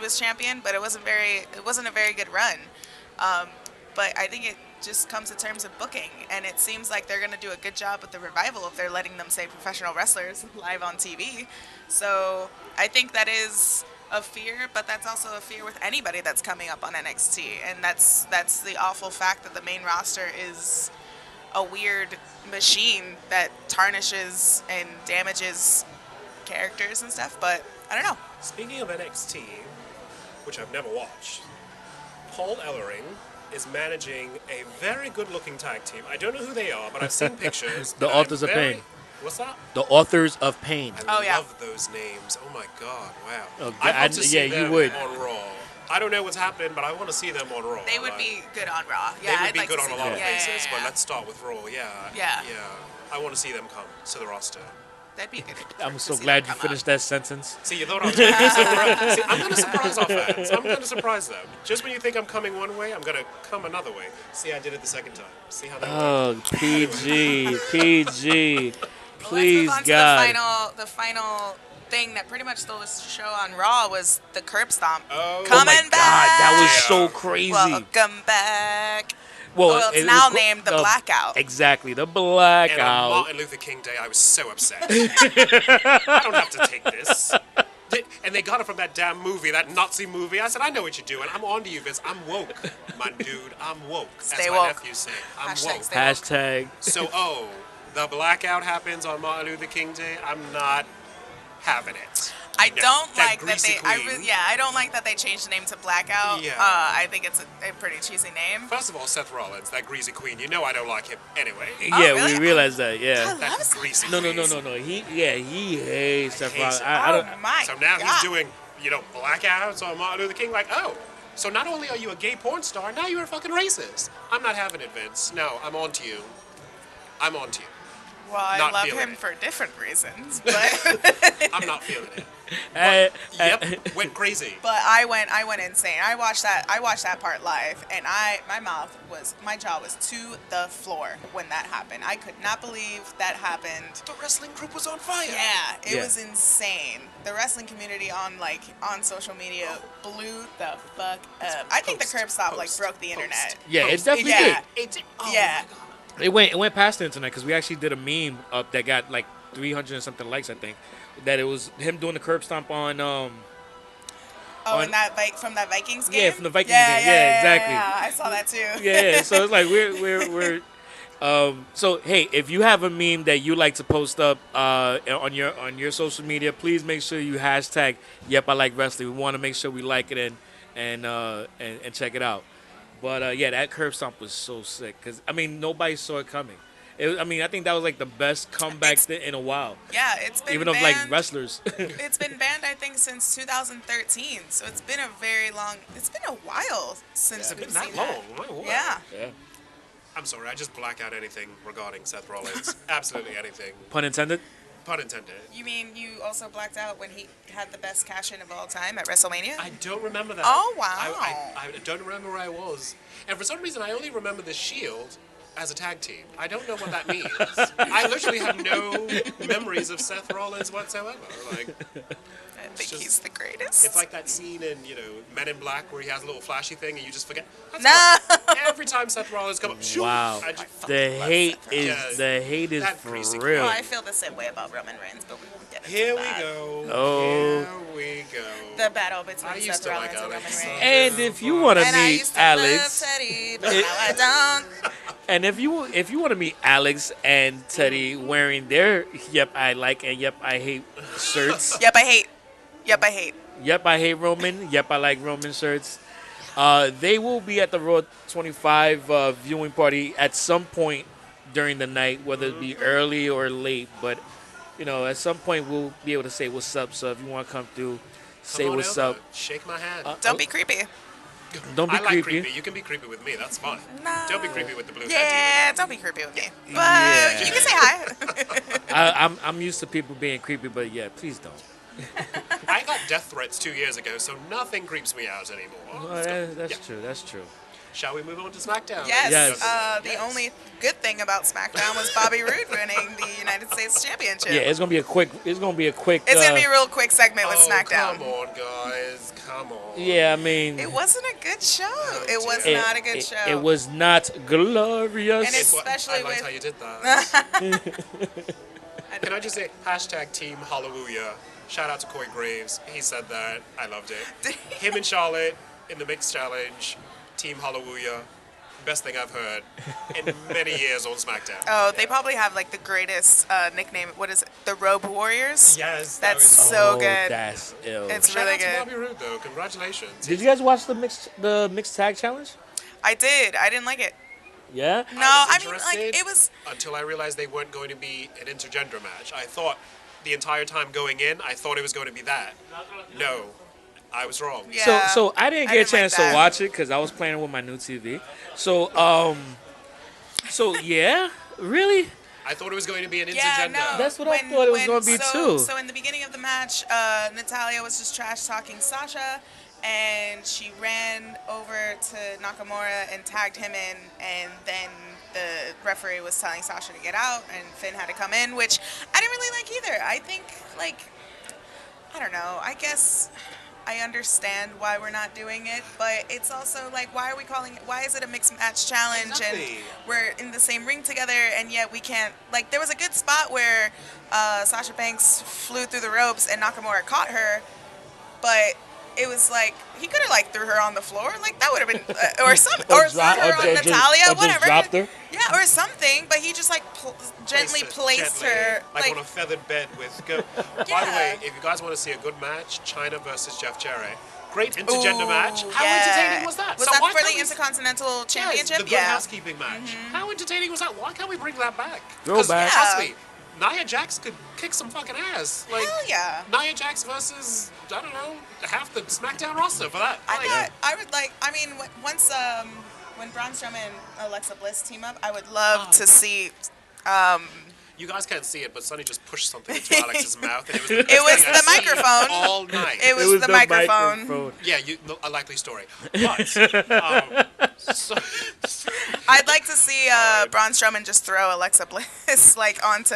[SPEAKER 2] was champion, but it wasn't a very good run. But I think it just comes to terms of booking, and it seems like they're gonna do a good job with the Revival if they're letting them say professional wrestlers live on TV. So I think that is a fear, but that's also a fear with anybody that's coming up on NXT, and that's the awful fact that the main roster is a weird machine that tarnishes and damages characters and stuff. But I don't know.
[SPEAKER 3] Speaking of NXT, which I've never watched, Paul Ellering is managing a very good-looking tag team. I don't know who they are, but I've seen pictures.
[SPEAKER 1] The
[SPEAKER 3] and I'm
[SPEAKER 1] Authors of Pain.
[SPEAKER 3] What's that?
[SPEAKER 1] The Authors of Pain.
[SPEAKER 3] I
[SPEAKER 2] Oh, yeah.
[SPEAKER 3] love those names. Oh my god, wow.
[SPEAKER 1] Oh,
[SPEAKER 3] I'd
[SPEAKER 1] God,
[SPEAKER 3] love to see
[SPEAKER 1] yeah, you
[SPEAKER 3] them
[SPEAKER 1] would.
[SPEAKER 3] on Raw. I don't know what's happening, but I want to see them on Raw.
[SPEAKER 2] They would
[SPEAKER 3] Like,
[SPEAKER 2] be good on Raw.
[SPEAKER 3] They
[SPEAKER 2] Yeah,
[SPEAKER 3] would
[SPEAKER 2] I'd
[SPEAKER 3] be
[SPEAKER 2] like
[SPEAKER 3] good
[SPEAKER 2] to
[SPEAKER 3] on
[SPEAKER 2] see
[SPEAKER 3] a lot
[SPEAKER 2] them.
[SPEAKER 3] of
[SPEAKER 2] Yeah,
[SPEAKER 3] bases,
[SPEAKER 2] yeah,
[SPEAKER 3] but
[SPEAKER 2] yeah.
[SPEAKER 3] let's start with Raw. Yeah.
[SPEAKER 2] Yeah.
[SPEAKER 3] I want to see them come to the roster.
[SPEAKER 2] That'd be good.
[SPEAKER 1] I'm
[SPEAKER 2] to
[SPEAKER 1] so
[SPEAKER 2] see
[SPEAKER 1] glad
[SPEAKER 2] them
[SPEAKER 1] you
[SPEAKER 2] come
[SPEAKER 1] finished
[SPEAKER 2] up.
[SPEAKER 1] that sentence.
[SPEAKER 3] See, you thought I was going to be surprised. See, I'm going to surprise our fans. I'm going to surprise them. Just when you think I'm coming one way, I'm going to come another way. See, I did it the second time. See how that works?
[SPEAKER 1] Oh, PG, PG.
[SPEAKER 2] Well,
[SPEAKER 1] Please,
[SPEAKER 2] let's move on
[SPEAKER 1] God.
[SPEAKER 2] to the final thing that pretty much stole this show on Raw was the curb stomp.
[SPEAKER 3] Oh,
[SPEAKER 1] Oh
[SPEAKER 2] Coming
[SPEAKER 1] my God,
[SPEAKER 2] back.
[SPEAKER 1] that was
[SPEAKER 3] Yeah.
[SPEAKER 1] so crazy.
[SPEAKER 2] Welcome back.
[SPEAKER 1] Well,
[SPEAKER 2] Well, it's
[SPEAKER 1] it
[SPEAKER 2] now
[SPEAKER 1] was
[SPEAKER 2] named the Blackout.
[SPEAKER 1] Exactly, the
[SPEAKER 3] And on
[SPEAKER 1] Blackout.
[SPEAKER 3] Martin Luther King Day, I was so upset. I don't have to take this. And they got it from that damn movie, that Nazi movie. I said, I know what you're doing. I'm on to you, Vince. I'm woke, my dude. I'm woke.
[SPEAKER 2] Stay
[SPEAKER 3] As my
[SPEAKER 2] woke.
[SPEAKER 3] nephew said. I'm
[SPEAKER 2] Hashtag
[SPEAKER 3] woke.
[SPEAKER 2] stay woke.
[SPEAKER 1] Hashtag.
[SPEAKER 3] So, the blackout happens on Martin Luther King Day. I'm not having it.
[SPEAKER 2] I
[SPEAKER 3] No,
[SPEAKER 2] don't
[SPEAKER 3] that
[SPEAKER 2] like that
[SPEAKER 3] greasy
[SPEAKER 2] they.
[SPEAKER 3] queen.
[SPEAKER 2] I don't like that they changed the name to Blackout.
[SPEAKER 3] Yeah.
[SPEAKER 2] I think it's a pretty cheesy name.
[SPEAKER 3] First of all, Seth Rollins, that greasy queen. You know I don't like him anyway.
[SPEAKER 1] Yeah,
[SPEAKER 2] really?
[SPEAKER 1] we realized that. Yeah.
[SPEAKER 2] I
[SPEAKER 3] That
[SPEAKER 2] love Seth.
[SPEAKER 3] greasy
[SPEAKER 1] No.
[SPEAKER 3] queen.
[SPEAKER 1] He hates Seth
[SPEAKER 3] hate
[SPEAKER 1] Rollins.
[SPEAKER 3] Seth.
[SPEAKER 1] I don't.
[SPEAKER 2] Oh my
[SPEAKER 3] So now
[SPEAKER 2] God.
[SPEAKER 3] he's doing, blackouts on Martin Luther King. Like, oh, so not only are you a gay porn star, now you're a fucking racist. I'm not having it, Vince. No, I'm on to you. I'm on to you.
[SPEAKER 2] Well, I
[SPEAKER 3] Not
[SPEAKER 2] love
[SPEAKER 3] feeling
[SPEAKER 2] him
[SPEAKER 3] it.
[SPEAKER 2] for different reasons, but
[SPEAKER 3] I'm not feeling it.
[SPEAKER 1] Uh,
[SPEAKER 3] Yep, went crazy.
[SPEAKER 2] but I went insane. I watched that part live, and my jaw was to the floor when that happened. I could not believe that happened.
[SPEAKER 3] The wrestling group was on fire.
[SPEAKER 2] Yeah, it
[SPEAKER 1] Yeah.
[SPEAKER 2] was insane. The wrestling community on social media blew the fuck up. I think the curb stop broke the internet.
[SPEAKER 1] Yeah, it
[SPEAKER 3] Post.
[SPEAKER 1] definitely
[SPEAKER 2] Yeah.
[SPEAKER 1] did.
[SPEAKER 3] It did. Oh
[SPEAKER 2] Yeah.
[SPEAKER 3] my god.
[SPEAKER 1] It went past the internet because we actually did a meme up that got like 300 and something likes, I think. That it was him doing the curb stomp on
[SPEAKER 2] Oh,
[SPEAKER 1] on-
[SPEAKER 2] and from that Vikings game.
[SPEAKER 1] Yeah, from the Vikings game. Yeah, exactly.
[SPEAKER 2] Yeah, I saw that too.
[SPEAKER 1] yeah. So it's like we're so hey, if you have a meme that you like to post up on your social media, please make sure you hashtag Yep I Like Wrestling. We want to make sure we like it and check it out. But yeah, that curb stomp was so sick because I mean nobody saw it coming. I think that was like the best comeback in a while,
[SPEAKER 2] Yeah, it's been
[SPEAKER 1] even of
[SPEAKER 2] banned.
[SPEAKER 1] like wrestlers.
[SPEAKER 2] It's been banned, I think, since 2013. So it's been it's been a while since
[SPEAKER 3] It's
[SPEAKER 2] we've
[SPEAKER 3] been that
[SPEAKER 2] seen
[SPEAKER 3] long.
[SPEAKER 2] that.
[SPEAKER 3] My word.
[SPEAKER 2] Yeah.
[SPEAKER 1] yeah,
[SPEAKER 3] I'm sorry, I just black out anything regarding Seth Rollins. Absolutely anything.
[SPEAKER 1] pun intended.
[SPEAKER 3] Pun intended.
[SPEAKER 2] You mean you also blacked out when he had the best cash in of all time at WrestleMania?
[SPEAKER 3] I don't remember that.
[SPEAKER 2] Oh, wow.
[SPEAKER 3] I don't remember where I was. And for some reason, I only remember the Shield as a tag team. I don't know what that means. I literally have no memories of Seth Rollins whatsoever. Like,
[SPEAKER 2] I think
[SPEAKER 3] just-
[SPEAKER 2] he's the greatest.
[SPEAKER 3] it's like that scene in, Men in Black where he has a little flashy thing and you just forget. That's
[SPEAKER 2] No.
[SPEAKER 3] what- every time Seth Rollins comes up, shoot,
[SPEAKER 1] Wow,
[SPEAKER 3] I just-
[SPEAKER 1] the hate is
[SPEAKER 3] Yeah, that
[SPEAKER 1] for
[SPEAKER 3] greasy
[SPEAKER 1] real.
[SPEAKER 2] Well, I feel the same way about Roman Reigns, but we won't get into
[SPEAKER 3] Here we
[SPEAKER 2] that.
[SPEAKER 3] go.
[SPEAKER 1] Oh.
[SPEAKER 3] Here we go.
[SPEAKER 2] The battle
[SPEAKER 3] I
[SPEAKER 2] between
[SPEAKER 3] used
[SPEAKER 2] Seth
[SPEAKER 3] to
[SPEAKER 2] Rollins
[SPEAKER 3] like
[SPEAKER 2] and Roman
[SPEAKER 3] Alex.
[SPEAKER 2] Reigns.
[SPEAKER 1] And if you want to
[SPEAKER 2] And I
[SPEAKER 1] meet
[SPEAKER 2] used to
[SPEAKER 1] Alex,
[SPEAKER 2] love Teddy, but now I don't.
[SPEAKER 1] and if you want to meet Alex and Teddy wearing their Yep I Like and Yep I Hate shirts,
[SPEAKER 2] Yep, I hate. Yep, I hate.
[SPEAKER 1] Yep I Hate Roman, Yep I Like Roman shirts, they will be at the Raw 25 viewing party at some point during the night, whether it be early or late. But at some point we'll be able to say what's up. So if you want to come through, say
[SPEAKER 3] Come on
[SPEAKER 1] what's
[SPEAKER 3] over.
[SPEAKER 1] up.
[SPEAKER 3] Shake my hand.
[SPEAKER 2] Don't be creepy.
[SPEAKER 1] Don't be
[SPEAKER 3] I like
[SPEAKER 1] creepy.
[SPEAKER 3] creepy. You can be creepy with me. That's fine.
[SPEAKER 2] No.
[SPEAKER 3] Don't be creepy with the blue
[SPEAKER 2] Yeah, don't be creepy with me. But
[SPEAKER 1] Yeah.
[SPEAKER 2] you can say hi.
[SPEAKER 1] I'm used to people being creepy, but yeah, please don't.
[SPEAKER 3] I got death threats 2 years ago, so nothing creeps me out anymore.
[SPEAKER 1] Well, that's
[SPEAKER 3] Yeah.
[SPEAKER 1] true. That's true.
[SPEAKER 3] Shall we move on to SmackDown?
[SPEAKER 2] Yes.
[SPEAKER 1] Yes.
[SPEAKER 2] The only good thing about SmackDown was Bobby Roode winning the United States Championship.
[SPEAKER 1] Yeah, it's gonna be a quick.
[SPEAKER 2] It's gonna be a real quick segment with
[SPEAKER 3] Oh,
[SPEAKER 2] SmackDown.
[SPEAKER 3] come on, guys. Come on.
[SPEAKER 1] Yeah, I mean,
[SPEAKER 2] It wasn't a good show. It was
[SPEAKER 1] it-
[SPEAKER 2] not a good show.
[SPEAKER 1] It was not glorious.
[SPEAKER 2] And it's-
[SPEAKER 3] Wa-
[SPEAKER 2] especially
[SPEAKER 3] I liked
[SPEAKER 2] with-
[SPEAKER 3] how you did that. Can I just say, hashtag Team Hallelujah. Shout out to Corey Graves. He said that. I loved it. Him and Charlotte in the mixed challenge. Team Hallelujah. Best thing I've heard in many years on SmackDown.
[SPEAKER 2] Oh, they probably have like the greatest nickname. What is it? The Robe Warriors?
[SPEAKER 3] Yes.
[SPEAKER 2] That's
[SPEAKER 3] was-
[SPEAKER 2] so
[SPEAKER 1] Oh,
[SPEAKER 2] good.
[SPEAKER 1] That's ill.
[SPEAKER 2] It's
[SPEAKER 3] Shout
[SPEAKER 2] really
[SPEAKER 3] out to
[SPEAKER 2] good.
[SPEAKER 3] Bobby Roode, though. Congratulations.
[SPEAKER 1] Did you guys watch the mixed tag challenge?
[SPEAKER 2] I did. I didn't like it.
[SPEAKER 1] Yeah.
[SPEAKER 2] No,
[SPEAKER 3] was
[SPEAKER 2] I mean, like,
[SPEAKER 3] interested
[SPEAKER 2] it was.
[SPEAKER 3] Until I realized they weren't going to be an intergender match. I thought the entire time going in, I thought it was going to be that. No, I was wrong.
[SPEAKER 2] Yeah.
[SPEAKER 1] So I didn't
[SPEAKER 2] I
[SPEAKER 1] get a
[SPEAKER 2] didn't like
[SPEAKER 1] chance
[SPEAKER 2] that.
[SPEAKER 1] to watch it because I was playing with my new TV. So yeah, really.
[SPEAKER 3] I thought it was going to be an
[SPEAKER 2] Yeah,
[SPEAKER 3] intergender.
[SPEAKER 2] no.
[SPEAKER 1] That's what I thought it was gonna be, too.
[SPEAKER 2] So in the beginning of the match, Natalia was just trash talking Sasha, and she ran over to Nakamura and tagged him in, and then the referee was telling Sasha to get out, and Finn had to come in, which I didn't really like either. I think, like, I don't know. I guess I understand why we're not doing it, but it's also like, why is it a mixed match challenge
[SPEAKER 3] Exactly.
[SPEAKER 2] and we're in the same ring together and yet we can't, like, there was a good spot where Sasha Banks flew through the ropes and Nakamura caught her, but it was like, he could have like threw her on the floor, like that would have been, or threw her on Natalia, whatever.
[SPEAKER 1] Dropped her.
[SPEAKER 2] Yeah, or something, but he just like gently placed her,
[SPEAKER 3] like on a feathered bed with. By the
[SPEAKER 2] Yeah.
[SPEAKER 3] way, if you guys want to see a good match, China versus Jeff Jarrett, great intergender
[SPEAKER 2] Ooh,
[SPEAKER 3] match. How
[SPEAKER 2] yeah.
[SPEAKER 3] entertaining was that?
[SPEAKER 2] Was
[SPEAKER 3] So
[SPEAKER 2] that
[SPEAKER 3] why
[SPEAKER 2] for
[SPEAKER 3] can't
[SPEAKER 2] the
[SPEAKER 3] we-
[SPEAKER 2] Intercontinental
[SPEAKER 3] Yes,
[SPEAKER 2] Championship?
[SPEAKER 3] the good
[SPEAKER 2] Yeah. Mm-hmm.
[SPEAKER 3] housekeeping match. How entertaining was that? Why can't we bring that back?
[SPEAKER 1] Throwback.
[SPEAKER 3] Trust
[SPEAKER 2] Yeah.
[SPEAKER 3] me, Nia Jax could kick some fucking ass. Like
[SPEAKER 2] Hell yeah.
[SPEAKER 3] Nia Jax versus I don't know half the SmackDown roster for that.
[SPEAKER 2] I
[SPEAKER 3] Like,
[SPEAKER 2] thought I would like. I mean, once when Braun Strowman and Alexa Bliss team up, I would love to see
[SPEAKER 3] You guys can't see it, but Sonny just pushed something into Alex's mouth, and
[SPEAKER 2] It was the microphone.
[SPEAKER 3] All night.
[SPEAKER 2] It was the microphone.
[SPEAKER 3] Yeah, a likely story. But so,
[SPEAKER 2] I'd like to see Braun Strowman just throw Alexa Bliss like onto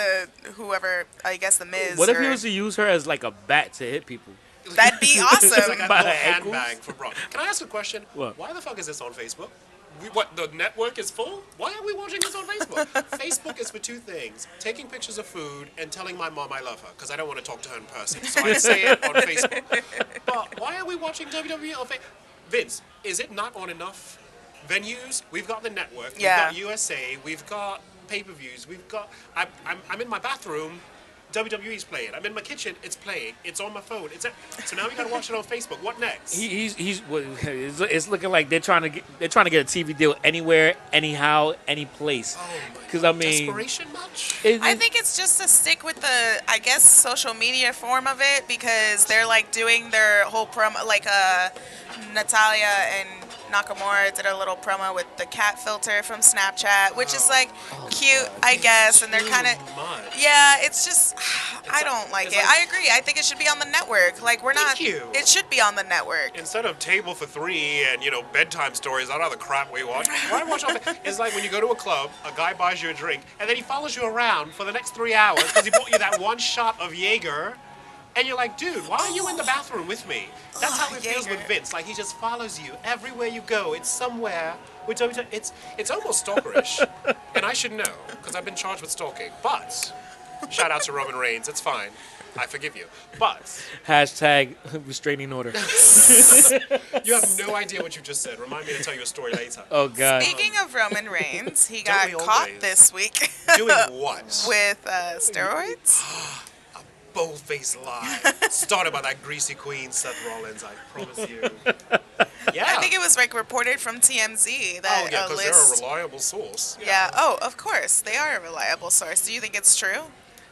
[SPEAKER 2] whoever, I guess the Miz.
[SPEAKER 1] What if he was to use her as like a bat to hit people?
[SPEAKER 2] That'd be
[SPEAKER 3] it's
[SPEAKER 2] awesome.
[SPEAKER 3] like a
[SPEAKER 1] By
[SPEAKER 3] little
[SPEAKER 1] her ankles?
[SPEAKER 3] handbag for Braun. Can I ask a question?
[SPEAKER 1] What?
[SPEAKER 3] Why the fuck is this on Facebook? What, the network is full? Why are we watching this on Facebook? Facebook is for two things: taking pictures of food and telling my mom I love her, because I don't want to talk to her in person. So I say it on Facebook. But why are we watching WWE on Facebook? Vince, is it not on enough venues? We've got the network.
[SPEAKER 2] Yeah.
[SPEAKER 3] We've got USA. We've got pay-per-views. We've got... I'm in my bathroom. WWE's playing. I'm in my kitchen. It's playing. It's on my phone. So now we gotta watch it on Facebook. What next?
[SPEAKER 1] It's looking like they're trying to get a TV deal anywhere, anyhow, any place.
[SPEAKER 3] Oh my
[SPEAKER 1] Because
[SPEAKER 3] God.
[SPEAKER 1] I mean,
[SPEAKER 3] Desperation much?
[SPEAKER 2] I think it's just to stick with the, I guess, social media form of it, because they're like doing their whole promo, like Natalia and Nakamura did a little promo with the cat filter from Snapchat, which is like cute, I guess, and they're kind of, yeah, it's just, I don't like it. I agree. I think it should be on the network. Like, we're not, it should be on the network.
[SPEAKER 3] Instead of Table for Three and, bedtime stories, that other crap we watch, why watch all that? It's like when you go to a club, a guy buys you a drink, and then he follows you around for the next 3 hours because he bought you that one shot of Jaeger. And you're like, dude, why are you in the bathroom with me? That's how it feels with Vince. Like, he just follows you everywhere you go. It's somewhere. It's almost stalkerish. And I should know, because I've been charged with stalking. But, shout out to Roman Reigns. It's fine. I forgive you. But...
[SPEAKER 1] hashtag restraining order.
[SPEAKER 3] You have no idea what you just said. Remind me to tell you a story later.
[SPEAKER 1] Oh, God.
[SPEAKER 2] Speaking of Roman Reigns, he got caught this week.
[SPEAKER 3] Doing what?
[SPEAKER 2] With steroids.
[SPEAKER 3] Bold-faced lie. Started by that greasy queen, Seth Rollins, I promise you. Yeah.
[SPEAKER 2] I think it was like reported from TMZ that
[SPEAKER 3] because they're a reliable source.
[SPEAKER 2] Yeah. Oh, of course. They are a reliable source. Do you think it's true?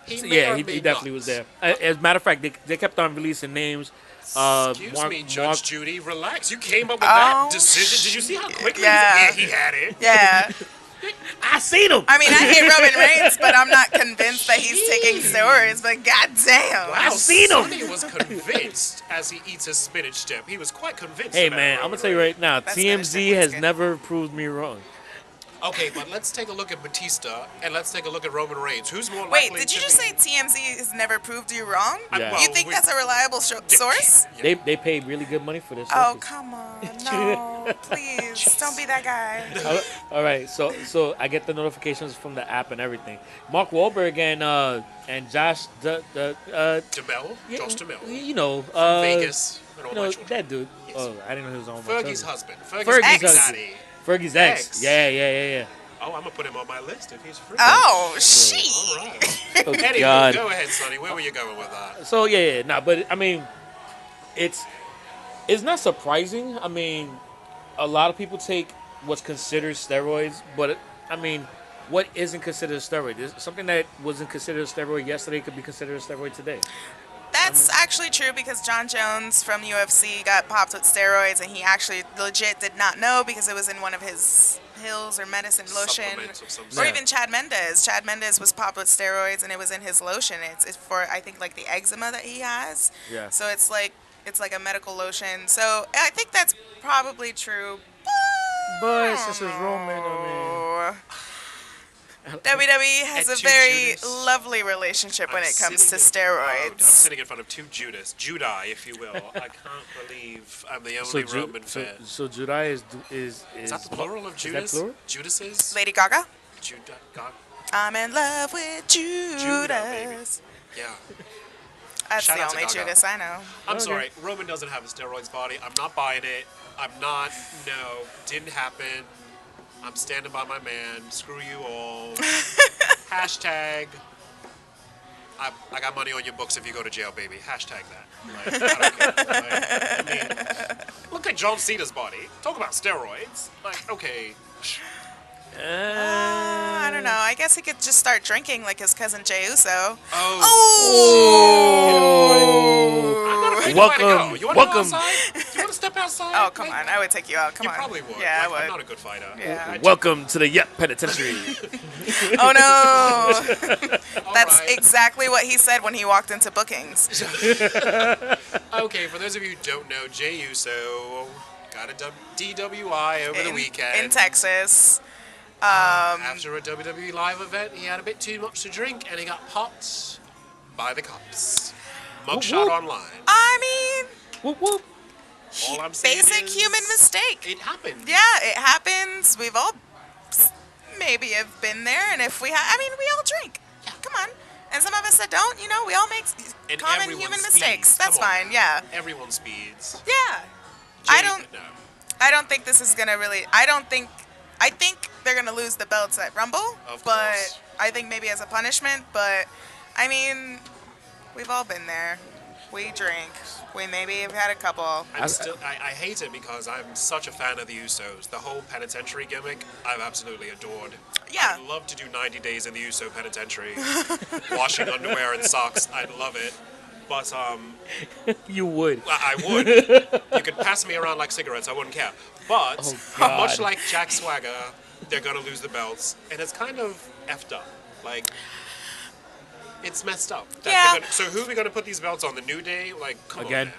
[SPEAKER 1] He definitely was there. As a matter of fact, they kept on releasing names.
[SPEAKER 3] Excuse me, Judge Judy, relax. You came up with that decision. Did you see how quickly he had it?
[SPEAKER 2] Yeah.
[SPEAKER 1] I seen him.
[SPEAKER 2] I mean, I hate Roman Reigns, but I'm not convinced that he's taking steroids. But goddamn,
[SPEAKER 3] wow,
[SPEAKER 1] I've seen him.
[SPEAKER 3] Sonny was convinced as he eats his spinach dip. He was quite convinced.
[SPEAKER 1] Hey man, I'm gonna tell you right now, TMZ has never proved me wrong.
[SPEAKER 3] Okay, but let's take a look at Batista and let's take a look at Roman Reigns. Who's more likely?
[SPEAKER 2] Wait, did you just say TMZ has never proved you wrong?
[SPEAKER 1] Yeah.
[SPEAKER 2] You think that's a reliable source?
[SPEAKER 1] They paid really good money for this.
[SPEAKER 2] Oh come on, no, please don't be that guy.
[SPEAKER 1] All right, so I get the notifications from the app and everything. Mark Wahlberg and Josh
[SPEAKER 3] Duhamel,
[SPEAKER 1] yeah,
[SPEAKER 3] Josh Duhamel,
[SPEAKER 1] from
[SPEAKER 3] Vegas.
[SPEAKER 1] that dude. Yes. Oh, I didn't know he was on.
[SPEAKER 3] Fergie's husband.
[SPEAKER 1] Fergie's
[SPEAKER 3] daddy.
[SPEAKER 1] Fergie's ex. Yeah.
[SPEAKER 3] Oh, I'm gonna put him on my list if he's free.
[SPEAKER 2] Oh, shit.
[SPEAKER 3] All right.
[SPEAKER 1] Oh,
[SPEAKER 3] anyway,
[SPEAKER 1] God.
[SPEAKER 3] go ahead, Sonny. Where were you going with that?
[SPEAKER 1] So but I mean, it's not surprising. I mean, a lot of people take what's considered steroids, but I mean, what isn't considered a steroid? Is something that wasn't considered a steroid yesterday could be considered a steroid today.
[SPEAKER 2] That's actually true, because John Jones from UFC got popped with steroids, and he actually legit did not know because it was in one of his pills or medicine lotion. Or even Chad Mendes. Chad Mendes was popped with steroids, and it was in his lotion. It's for, I think, like the eczema that he has.
[SPEAKER 1] Yeah.
[SPEAKER 2] So it's like a medical lotion. So I think that's probably true.
[SPEAKER 1] But since it's Roman, I mean,
[SPEAKER 2] WWE has a very lovely relationship when it comes to steroids.
[SPEAKER 3] I'm sitting in front of two Judai, if you will. I can't believe I'm the only Roman fan.
[SPEAKER 1] So Judai is
[SPEAKER 3] that the plural of Judas?
[SPEAKER 1] Is that plural?
[SPEAKER 3] Judases?
[SPEAKER 2] Lady Gaga?
[SPEAKER 3] God.
[SPEAKER 2] I'm in love with Judas.
[SPEAKER 3] Yeah.
[SPEAKER 2] That's
[SPEAKER 3] Shout
[SPEAKER 2] the
[SPEAKER 3] out to
[SPEAKER 2] only
[SPEAKER 3] Gaga.
[SPEAKER 2] Judas I know.
[SPEAKER 3] I'm sorry, Roman doesn't have a steroids body. I'm not buying it. No, didn't happen. I'm standing by my man. Screw you all. Hashtag, I got money on your books if you go to jail, baby. Hashtag that. Like, I don't care. Like, I mean, look at John Cena's body. Talk about steroids. Like, okay.
[SPEAKER 2] I don't know. I guess he could just start drinking like his cousin Jey Uso.
[SPEAKER 3] Oh.
[SPEAKER 1] Welcome.
[SPEAKER 3] You want to go outside? Do you want to step outside? outside?
[SPEAKER 2] Oh, come on. I would take you out. Come
[SPEAKER 3] You
[SPEAKER 2] on.
[SPEAKER 3] probably would.
[SPEAKER 2] Yeah,
[SPEAKER 3] Like,
[SPEAKER 2] I would.
[SPEAKER 3] I'm not a good fighter.
[SPEAKER 2] Yeah.
[SPEAKER 1] Welcome to the Yep Penitentiary.
[SPEAKER 2] Oh, no.
[SPEAKER 3] All
[SPEAKER 2] That's
[SPEAKER 3] right.
[SPEAKER 2] exactly what he said when he walked into bookings.
[SPEAKER 3] Okay, for those of you who don't know, Jey Uso got a DWI over the weekend.
[SPEAKER 2] In Texas.
[SPEAKER 3] After a WWE live event, he had a bit too much to drink and he got popped by the cops. Mugshot
[SPEAKER 1] whoop.
[SPEAKER 3] online.
[SPEAKER 2] I mean,
[SPEAKER 1] Whoop, whoop.
[SPEAKER 3] All I'm saying
[SPEAKER 2] basic
[SPEAKER 3] is
[SPEAKER 2] human mistake.
[SPEAKER 3] It happened.
[SPEAKER 2] Yeah, it happens. We've all maybe have been there, and if we have, I mean, we all drink. Come on. And some of us that don't, we all make
[SPEAKER 3] And
[SPEAKER 2] common
[SPEAKER 3] everyone
[SPEAKER 2] human
[SPEAKER 3] speeds.
[SPEAKER 2] mistakes. That's
[SPEAKER 3] Come on
[SPEAKER 2] fine.
[SPEAKER 3] now.
[SPEAKER 2] Yeah.
[SPEAKER 3] Everyone speeds.
[SPEAKER 2] Yeah.
[SPEAKER 3] Jey- no.
[SPEAKER 2] I don't think this is gonna really. I think they're gonna lose the belts at Rumble,
[SPEAKER 3] Of
[SPEAKER 2] but
[SPEAKER 3] course.
[SPEAKER 2] I think maybe as a punishment. But I mean, we've all been there. We drink. We maybe have had a couple.
[SPEAKER 3] I hate it because I'm such a fan of the Usos. The whole penitentiary gimmick, I've absolutely adored.
[SPEAKER 2] Yeah.
[SPEAKER 3] I'd love to do 90 days in the Uso penitentiary, washing underwear and socks. I'd love it. But
[SPEAKER 1] You would.
[SPEAKER 3] I would. You could pass me around like cigarettes, I wouldn't care. But
[SPEAKER 1] Oh, God.
[SPEAKER 3] much like Jack Swagger, they're gonna lose the belts, and it's kind of effed up. Like, it's messed up. That
[SPEAKER 2] Yeah.
[SPEAKER 3] they're gonna- so who are we gonna put these belts on? The New Day? Like, come
[SPEAKER 1] Again?
[SPEAKER 3] on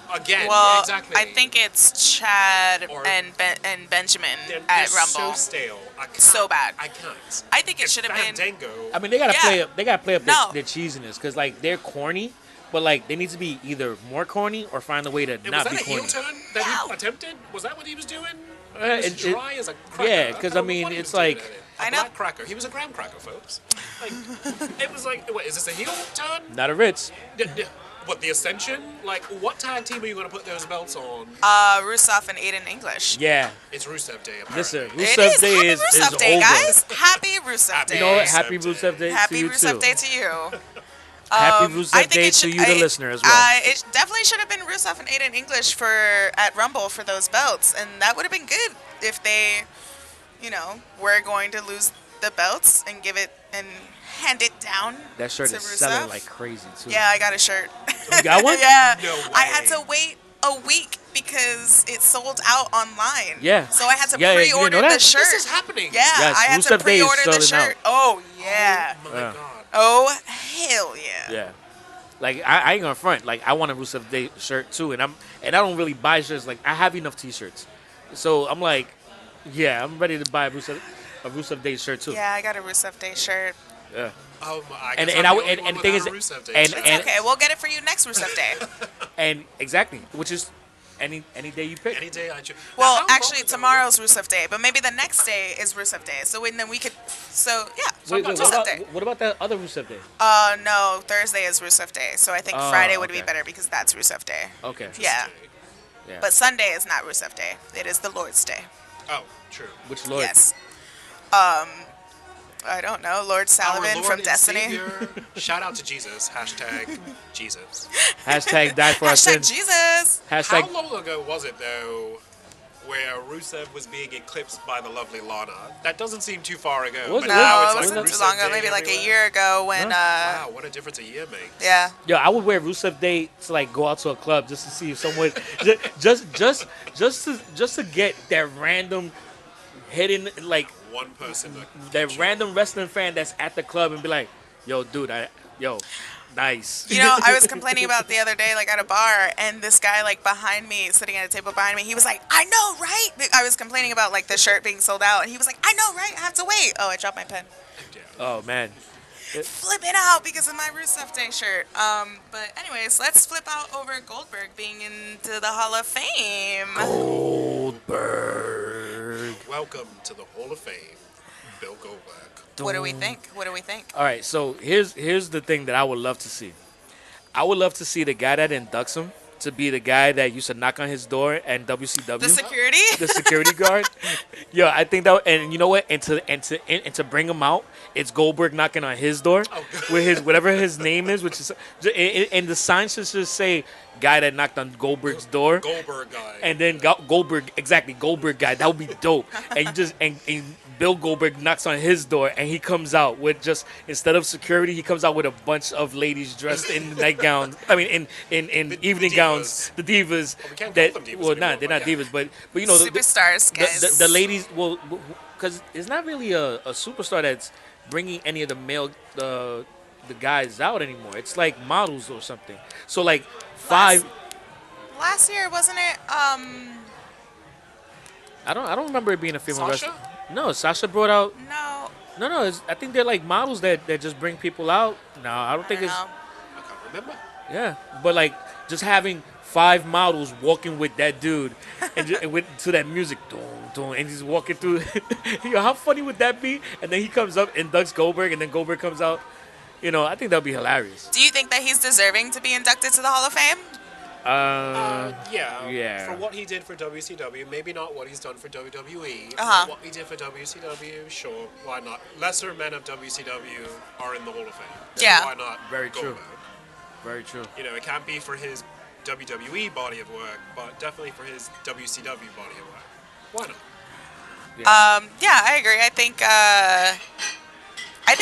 [SPEAKER 3] now. Again,
[SPEAKER 2] Well,
[SPEAKER 3] yeah, exactly.
[SPEAKER 2] I think it's Chad
[SPEAKER 3] Or-
[SPEAKER 2] and Benjamin
[SPEAKER 3] they're
[SPEAKER 2] at
[SPEAKER 3] so
[SPEAKER 2] Rumble.
[SPEAKER 3] stale. I can't,
[SPEAKER 2] So bad.
[SPEAKER 3] I can't.
[SPEAKER 2] I think it
[SPEAKER 3] It's
[SPEAKER 2] should have been.
[SPEAKER 3] Fandango.
[SPEAKER 1] I mean, they gotta
[SPEAKER 2] Yeah.
[SPEAKER 1] play up. They gotta play up
[SPEAKER 2] No.
[SPEAKER 1] their cheesiness because like they're corny, but like they need to be either more corny or find a way to
[SPEAKER 3] And was
[SPEAKER 1] not
[SPEAKER 3] that
[SPEAKER 1] be
[SPEAKER 3] a heel
[SPEAKER 1] corny.
[SPEAKER 3] turn that
[SPEAKER 2] No.
[SPEAKER 3] he attempted? Was that what he was doing?
[SPEAKER 1] Uh,
[SPEAKER 3] He was
[SPEAKER 1] it- it-
[SPEAKER 3] dry as a cracker.
[SPEAKER 1] yeah, 'cause, I
[SPEAKER 3] don't know
[SPEAKER 1] mean,
[SPEAKER 3] what he
[SPEAKER 1] it's
[SPEAKER 3] was doing
[SPEAKER 1] like-
[SPEAKER 3] at it.
[SPEAKER 2] I
[SPEAKER 3] A
[SPEAKER 2] know.
[SPEAKER 3] black cracker. He was a graham cracker, folks. Like, it was like, what, is this a heel turn?
[SPEAKER 1] Not a Ritz.
[SPEAKER 3] What, the Ascension? Like, what tag team are you going to put those belts on?
[SPEAKER 2] Rusev and Aiden English.
[SPEAKER 1] Yeah.
[SPEAKER 3] It's Rusev Day, apparently.
[SPEAKER 1] Listen,
[SPEAKER 2] It
[SPEAKER 1] Rusev
[SPEAKER 2] is.
[SPEAKER 1] Day
[SPEAKER 2] Happy
[SPEAKER 1] is
[SPEAKER 2] Rusev Day,
[SPEAKER 1] over.
[SPEAKER 2] guys. Happy Rusev
[SPEAKER 3] Happy
[SPEAKER 2] Day.
[SPEAKER 1] You know what?
[SPEAKER 3] Rusev
[SPEAKER 1] Happy
[SPEAKER 3] Day.
[SPEAKER 1] Rusev Day
[SPEAKER 2] Happy
[SPEAKER 1] to you
[SPEAKER 2] Rusev
[SPEAKER 1] too.
[SPEAKER 2] Day to you.
[SPEAKER 1] Happy
[SPEAKER 2] I
[SPEAKER 1] Rusev
[SPEAKER 2] think
[SPEAKER 1] Day
[SPEAKER 2] it
[SPEAKER 1] to
[SPEAKER 2] should-
[SPEAKER 1] you, the listener, as well.
[SPEAKER 2] It definitely should have been Rusev and Aiden English at Rumble for those belts, and that would have been good if they, were going to lose the belts and give it and hand it down.
[SPEAKER 1] That shirt
[SPEAKER 2] to
[SPEAKER 1] is
[SPEAKER 2] Rusev.
[SPEAKER 1] selling like crazy too.
[SPEAKER 2] Yeah, I got a shirt.
[SPEAKER 1] You got one?
[SPEAKER 2] Yeah.
[SPEAKER 3] No
[SPEAKER 2] I had
[SPEAKER 3] way.
[SPEAKER 2] to wait a week because it sold out online.
[SPEAKER 1] Yeah.
[SPEAKER 2] So I had to
[SPEAKER 1] Yeah, you didn't
[SPEAKER 2] pre-order
[SPEAKER 1] know
[SPEAKER 2] the
[SPEAKER 1] that?
[SPEAKER 2] shirt.
[SPEAKER 3] This is happening.
[SPEAKER 2] Yeah,
[SPEAKER 1] Yes,
[SPEAKER 2] I had to
[SPEAKER 1] Rusev Day is
[SPEAKER 2] pre-order the
[SPEAKER 1] selling out.
[SPEAKER 2] shirt. Oh yeah.
[SPEAKER 3] Oh, my
[SPEAKER 1] Yeah.
[SPEAKER 3] God.
[SPEAKER 2] Oh hell yeah.
[SPEAKER 1] Yeah. Like I ain't gonna front. Like I want a Rusev Day shirt too, and I don't really buy shirts. Like I have enough T-shirts, so I'm like, yeah, I'm ready to buy a Rusev Day shirt too.
[SPEAKER 2] Yeah, I got a Rusev Day shirt.
[SPEAKER 1] Yeah.
[SPEAKER 3] Oh, I
[SPEAKER 1] And
[SPEAKER 3] guess
[SPEAKER 1] and
[SPEAKER 3] I'm
[SPEAKER 1] I
[SPEAKER 3] the only
[SPEAKER 1] and
[SPEAKER 3] one
[SPEAKER 1] the thing is
[SPEAKER 3] without a Rusev Day
[SPEAKER 1] and
[SPEAKER 3] shirt.
[SPEAKER 2] It's okay. We'll get it for you next Rusev Day.
[SPEAKER 1] and exactly, which is any day you pick.
[SPEAKER 3] Any day I choose.
[SPEAKER 2] Well, actually, tomorrow's Rusev Day, but maybe the next day is Rusev Day. So then we could. So yeah,
[SPEAKER 1] Wait,
[SPEAKER 2] Rusev Day.
[SPEAKER 1] what about that other Rusev Day?
[SPEAKER 2] No, Thursday is Rusev Day. So I think
[SPEAKER 1] Oh,
[SPEAKER 2] Friday would be
[SPEAKER 1] okay.
[SPEAKER 2] better because that's Rusev Day.
[SPEAKER 1] Okay.
[SPEAKER 2] Yeah.
[SPEAKER 1] Yeah.
[SPEAKER 2] But Sunday is not Rusev Day. It is the Lord's Day.
[SPEAKER 3] Oh, true.
[SPEAKER 1] Which Lord?
[SPEAKER 2] Yes. I don't know. Lord
[SPEAKER 3] Our
[SPEAKER 2] Saladin
[SPEAKER 3] Lord
[SPEAKER 2] from
[SPEAKER 3] and
[SPEAKER 2] Destiny.
[SPEAKER 3] Savior. Shout out to Jesus. Hashtag Jesus.
[SPEAKER 1] Hashtag die for our
[SPEAKER 2] Hashtag
[SPEAKER 1] sins.
[SPEAKER 2] Jesus.
[SPEAKER 1] Hashtag
[SPEAKER 3] How long ago was it, though, where Rusev was being eclipsed by the lovely Lana? That doesn't seem too far ago.
[SPEAKER 1] Was
[SPEAKER 3] but
[SPEAKER 1] it?
[SPEAKER 2] No,
[SPEAKER 3] now
[SPEAKER 2] it
[SPEAKER 3] it's
[SPEAKER 2] wasn't
[SPEAKER 3] like
[SPEAKER 2] too
[SPEAKER 3] Rusev
[SPEAKER 2] long ago.
[SPEAKER 3] Day
[SPEAKER 2] Maybe like a
[SPEAKER 3] everywhere.
[SPEAKER 2] year ago when.
[SPEAKER 3] Wow, what a difference a year makes.
[SPEAKER 2] Yeah.
[SPEAKER 1] Yo, I would wear Rusev Day to like go out to a club just to see if someone just to get that random hidden like
[SPEAKER 3] One person.
[SPEAKER 1] that random wrestling fan that's at the club and be like, yo, dude, nice.
[SPEAKER 2] I was complaining about the other day, like at a bar, and this guy, like behind me, sitting at a table behind me, he was like, I know, right? I was complaining about like the shirt being sold out, and he was like, I know, right? I have to wait. Oh, I dropped my pen.
[SPEAKER 1] Oh man.
[SPEAKER 2] Flipping out because of my Rusev Day shirt. But anyways, let's flip out over Goldberg being into the Hall of Fame.
[SPEAKER 1] Goldberg.
[SPEAKER 3] Welcome to the Hall of Fame, Bill Goldberg.
[SPEAKER 2] What do we think? What do we think?
[SPEAKER 1] All right, so here's the thing that I would love to see. I would love to see the guy that inducts him to be the guy that used to knock on his door and WCW.
[SPEAKER 2] The security?
[SPEAKER 1] The security guard. Yo, I think that, and you know what? And to bring him out, it's Goldberg knocking on his door with his whatever his name is, which is, and the sign should just say guy that knocked on Goldberg's door.
[SPEAKER 3] Goldberg guy.
[SPEAKER 1] And then Goldberg guy. That would be dope. And you just and Bill Goldberg knocks on his door, and he comes out with just, instead of security, he comes out with a bunch of ladies dressed in nightgowns. I mean, in evening gowns. The divas.
[SPEAKER 3] Well, we can't
[SPEAKER 1] That
[SPEAKER 3] call them divas
[SPEAKER 1] well,
[SPEAKER 3] anymore,
[SPEAKER 1] they're not
[SPEAKER 3] but yeah.
[SPEAKER 1] divas, but you know
[SPEAKER 2] Superstars, guys.
[SPEAKER 1] the ladies. Well, because it's not really a superstar that's bringing any of the male the guys out anymore. It's like models or something. So like five.
[SPEAKER 2] Last year, wasn't it?
[SPEAKER 1] I don't remember it being a female
[SPEAKER 3] Sasha?
[SPEAKER 1] wrestler. No, Sasha brought out.
[SPEAKER 2] No.
[SPEAKER 1] No. I think they're like models that just bring people out. No, I don't think it's.
[SPEAKER 2] know.
[SPEAKER 3] I can't remember.
[SPEAKER 1] Yeah, but like just having 5 models walking with that dude and, and with to that music, and he's walking through. How funny would that be? And then he comes up and inducts Goldberg, and then Goldberg comes out. I think that'd be hilarious.
[SPEAKER 2] Do you think that he's deserving to be inducted to the Hall of Fame?
[SPEAKER 1] Yeah.
[SPEAKER 3] For what he did for WCW, maybe not what he's done for WWE.
[SPEAKER 2] Uh-huh.
[SPEAKER 3] For what he did for WCW, sure, why not? Lesser men of WCW are in the Hall of Fame.
[SPEAKER 2] Yeah.
[SPEAKER 3] Why not?
[SPEAKER 1] Very true.
[SPEAKER 3] Goldberg?
[SPEAKER 1] Very true.
[SPEAKER 3] It can't be for his WWE body of work, but definitely for his WCW body of work. Why not?
[SPEAKER 2] Yeah, I agree. I think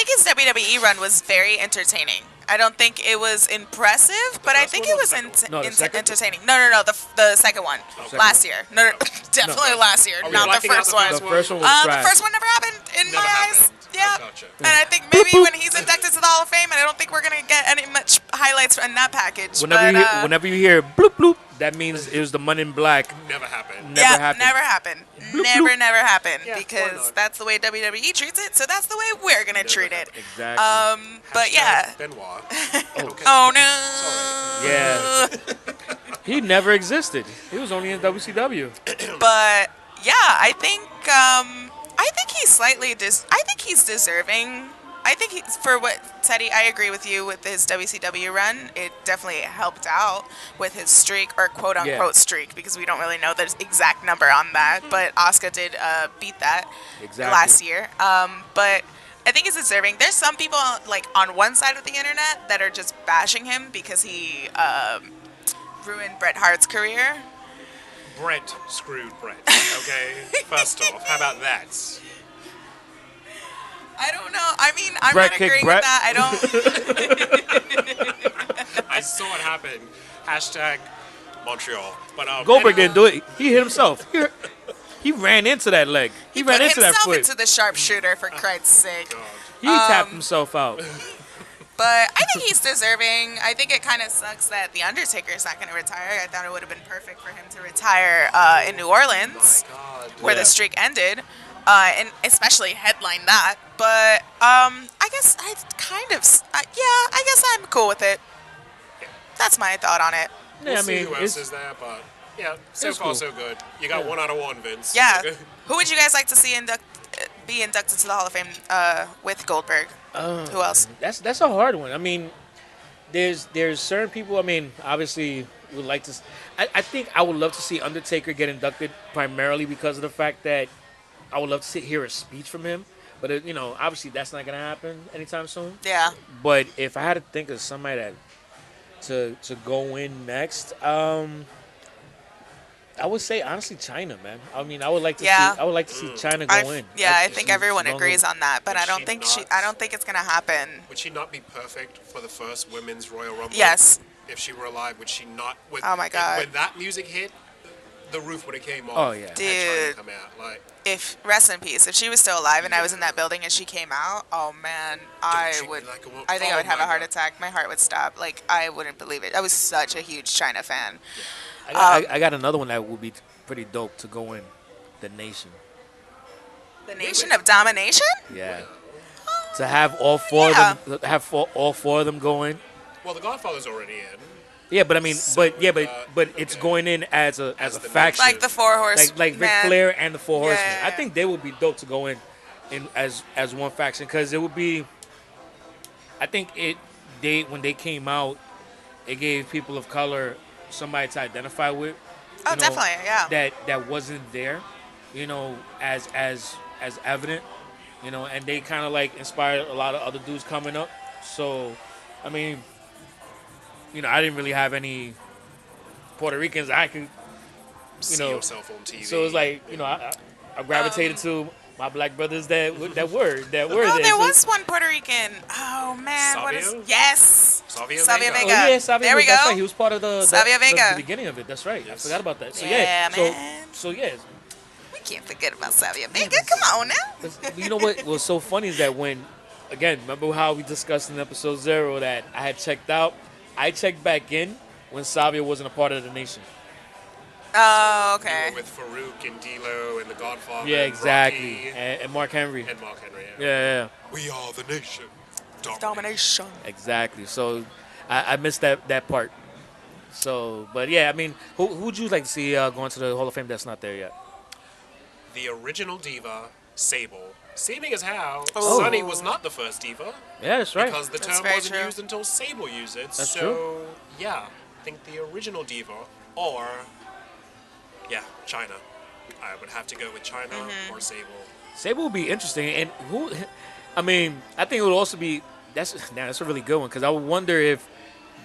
[SPEAKER 2] his WWE run was very entertaining. I don't think it was impressive, but I
[SPEAKER 3] first
[SPEAKER 2] think
[SPEAKER 3] one
[SPEAKER 2] it
[SPEAKER 3] or
[SPEAKER 2] was
[SPEAKER 3] the second
[SPEAKER 1] one? No, the second?
[SPEAKER 2] entertaining. No, the second one. Last year. No, definitely last year,
[SPEAKER 3] Are we
[SPEAKER 2] not the
[SPEAKER 3] blacking out
[SPEAKER 2] first
[SPEAKER 3] the
[SPEAKER 2] one.
[SPEAKER 3] first
[SPEAKER 1] The first one was
[SPEAKER 2] The
[SPEAKER 1] trash.
[SPEAKER 2] first one never happened in
[SPEAKER 3] Never
[SPEAKER 2] my
[SPEAKER 3] happened.
[SPEAKER 2] eyes. Yeah.
[SPEAKER 3] Gotcha.
[SPEAKER 2] And I think maybe when he's inducted to the Hall of Fame, and I don't think we're gonna get any much highlights in that package.
[SPEAKER 1] Whenever you hear bloop bloop, that means it was the Men in Black.
[SPEAKER 3] Never happened.
[SPEAKER 1] Never happened.
[SPEAKER 2] Never happened.
[SPEAKER 1] Bloop,
[SPEAKER 2] Never,
[SPEAKER 1] bloop.
[SPEAKER 2] never happened.
[SPEAKER 3] Yeah, why
[SPEAKER 2] Because
[SPEAKER 3] not?
[SPEAKER 2] that's the way WWE treats it, so that's the way we're gonna treat it.
[SPEAKER 1] Exactly.
[SPEAKER 2] But yeah.
[SPEAKER 3] Benoit. Okay.
[SPEAKER 2] Oh no.
[SPEAKER 1] Yeah. He never existed. He was only in WCW.
[SPEAKER 2] But yeah, I think he's slightly I think he's deserving. I think for what Teddy, I agree with you with his WCW run. It definitely helped out with his streak, or quote unquote streak, because we don't really know the exact number on that. But Asuka did beat that last year. But I think he's deserving. There's some people like on one side of the internet that are just bashing him because he ruined Bret Hart's career.
[SPEAKER 3] Brent screwed Brett. Okay. First off, how about that?
[SPEAKER 2] I don't know. I mean, I'm
[SPEAKER 1] Brett
[SPEAKER 2] not
[SPEAKER 1] kicked
[SPEAKER 2] agreeing
[SPEAKER 1] Brett.
[SPEAKER 2] with that. I don't.
[SPEAKER 3] I saw it happen. Hashtag Montreal. But
[SPEAKER 1] Goldberg didn't do it. He hit himself. He ran into that leg. He ran
[SPEAKER 2] put
[SPEAKER 1] into that
[SPEAKER 2] himself
[SPEAKER 1] foot.
[SPEAKER 2] into the sharpshooter, for Christ's sake.
[SPEAKER 3] God.
[SPEAKER 1] He tapped himself out.
[SPEAKER 2] But I think he's deserving. I think it kind of sucks that The Undertaker's not going to retire. I thought it would have been perfect for him to retire in New Orleans,
[SPEAKER 3] God.
[SPEAKER 2] where the streak ended, and especially headline that. But I guess I guess I'm cool with it. That's my thought on it.
[SPEAKER 3] We'll
[SPEAKER 1] Yeah, I
[SPEAKER 3] see
[SPEAKER 1] mean,
[SPEAKER 3] who else is there, but yeah, so
[SPEAKER 1] it's
[SPEAKER 3] far
[SPEAKER 1] cool.
[SPEAKER 3] so good. You got 1 out of 1, Vince.
[SPEAKER 2] Yeah.
[SPEAKER 3] Okay.
[SPEAKER 2] Who would you guys like to see be inducted to the Hall of Fame with Goldberg? Who else?
[SPEAKER 1] That's a hard one. I mean, there's certain people. I mean, obviously, would like to. I think I would love to see Undertaker get inducted primarily because of the fact that I would love to hear a speech from him. But obviously, that's not gonna happen anytime soon.
[SPEAKER 2] Yeah.
[SPEAKER 1] But if I had to think of somebody that to go in next, I would say honestly China, man. I mean, I would like to see China go in.
[SPEAKER 2] Yeah, I think everyone agrees on that, but
[SPEAKER 3] Would
[SPEAKER 2] I don't
[SPEAKER 3] she
[SPEAKER 2] think
[SPEAKER 3] not?
[SPEAKER 2] I don't think it's gonna happen.
[SPEAKER 3] Would she not be perfect for the first women's Royal Rumble?
[SPEAKER 2] Yes.
[SPEAKER 3] If she were alive, would she not?
[SPEAKER 2] Oh my God.
[SPEAKER 3] When that music hit, the roof would have came off.
[SPEAKER 1] Oh, yeah.
[SPEAKER 3] and
[SPEAKER 2] Dude.
[SPEAKER 3] China come out. Like,
[SPEAKER 2] If rest in peace, if she was still alive and I was in that building and she came out, oh man, I
[SPEAKER 3] treat me
[SPEAKER 2] would.
[SPEAKER 3] like a woman.
[SPEAKER 2] I think I
[SPEAKER 3] Oh
[SPEAKER 2] would have
[SPEAKER 3] my
[SPEAKER 2] a heart
[SPEAKER 3] God.
[SPEAKER 2] attack. My heart would stop. Like I wouldn't believe it. I was such a huge China fan.
[SPEAKER 1] I got another one that would be pretty dope to go in. The Nation.
[SPEAKER 2] The Nation of Domination.
[SPEAKER 1] Yeah. To have all four
[SPEAKER 2] Yeah.
[SPEAKER 1] of them, all 4 of them go in.
[SPEAKER 3] well, the Godfather's already in.
[SPEAKER 1] Yeah, but I mean,
[SPEAKER 3] So,
[SPEAKER 1] but it's
[SPEAKER 3] okay.
[SPEAKER 1] going in as a
[SPEAKER 3] As the
[SPEAKER 1] faction,
[SPEAKER 2] Like the Four Horsemen.
[SPEAKER 1] like Ric Flair and the Four Horsemen.
[SPEAKER 2] Yeah.
[SPEAKER 1] I think they would be dope to go in as one faction because it would be. I think when they came out, it gave people of color somebody to identify with.
[SPEAKER 2] Oh, definitely, yeah.
[SPEAKER 1] That wasn't there, as evident, and they kind of like inspired a lot of other dudes coming up. So, I mean, I didn't really have any Puerto Ricans, I can,
[SPEAKER 3] See yourself on TV.
[SPEAKER 1] So it's like, I gravitated to my black brothers that were
[SPEAKER 2] Oh,
[SPEAKER 1] there.
[SPEAKER 2] there
[SPEAKER 1] So-
[SPEAKER 2] was one Puerto Rican. Oh man, what is?
[SPEAKER 3] Savio?
[SPEAKER 2] Yes,
[SPEAKER 3] Savio
[SPEAKER 2] Savio
[SPEAKER 3] Vega.
[SPEAKER 2] Vega.
[SPEAKER 1] Oh yeah, Savio,
[SPEAKER 2] There we
[SPEAKER 1] that's
[SPEAKER 2] go.
[SPEAKER 1] right. He was part of
[SPEAKER 2] Savio Vega.
[SPEAKER 1] the beginning of it. That's right.
[SPEAKER 3] Yes.
[SPEAKER 1] I forgot about that. So
[SPEAKER 2] Yeah,
[SPEAKER 1] so
[SPEAKER 2] man.
[SPEAKER 1] so yeah.
[SPEAKER 2] We can't forget about Savio Vega. Come on now.
[SPEAKER 1] But you know what was so funny is that when, again, remember how we discussed in episode 0 that I had checked out? I checked back in when Savio wasn't a part of the nation.
[SPEAKER 2] Oh, okay.
[SPEAKER 3] With Farouk and D'Lo and The Godfather.
[SPEAKER 1] Yeah,
[SPEAKER 3] and
[SPEAKER 1] exactly.
[SPEAKER 3] Rocky
[SPEAKER 1] And Mark Henry.
[SPEAKER 3] and Mark Henry.
[SPEAKER 1] Yeah.
[SPEAKER 3] We are the nation.
[SPEAKER 2] Domination.
[SPEAKER 1] Exactly. So I missed that part. So, but yeah, I mean, who would you like to see going to the Hall of Fame that's not there yet?
[SPEAKER 3] The original diva, Sable. Seeming as how
[SPEAKER 2] Oh.
[SPEAKER 3] Sonny was not the first diva.
[SPEAKER 1] Yeah, that's right.
[SPEAKER 3] Because the
[SPEAKER 2] That's
[SPEAKER 3] term
[SPEAKER 2] very
[SPEAKER 3] wasn't
[SPEAKER 2] true.
[SPEAKER 3] used until Sable used it.
[SPEAKER 1] That's
[SPEAKER 3] so,
[SPEAKER 1] true.
[SPEAKER 3] yeah, I think the original diva or, China. I would have to go with China
[SPEAKER 2] Mm-hmm.
[SPEAKER 3] or Sable.
[SPEAKER 1] Sable would be interesting, and I mean, I think it would also be that's a really good one because I would wonder if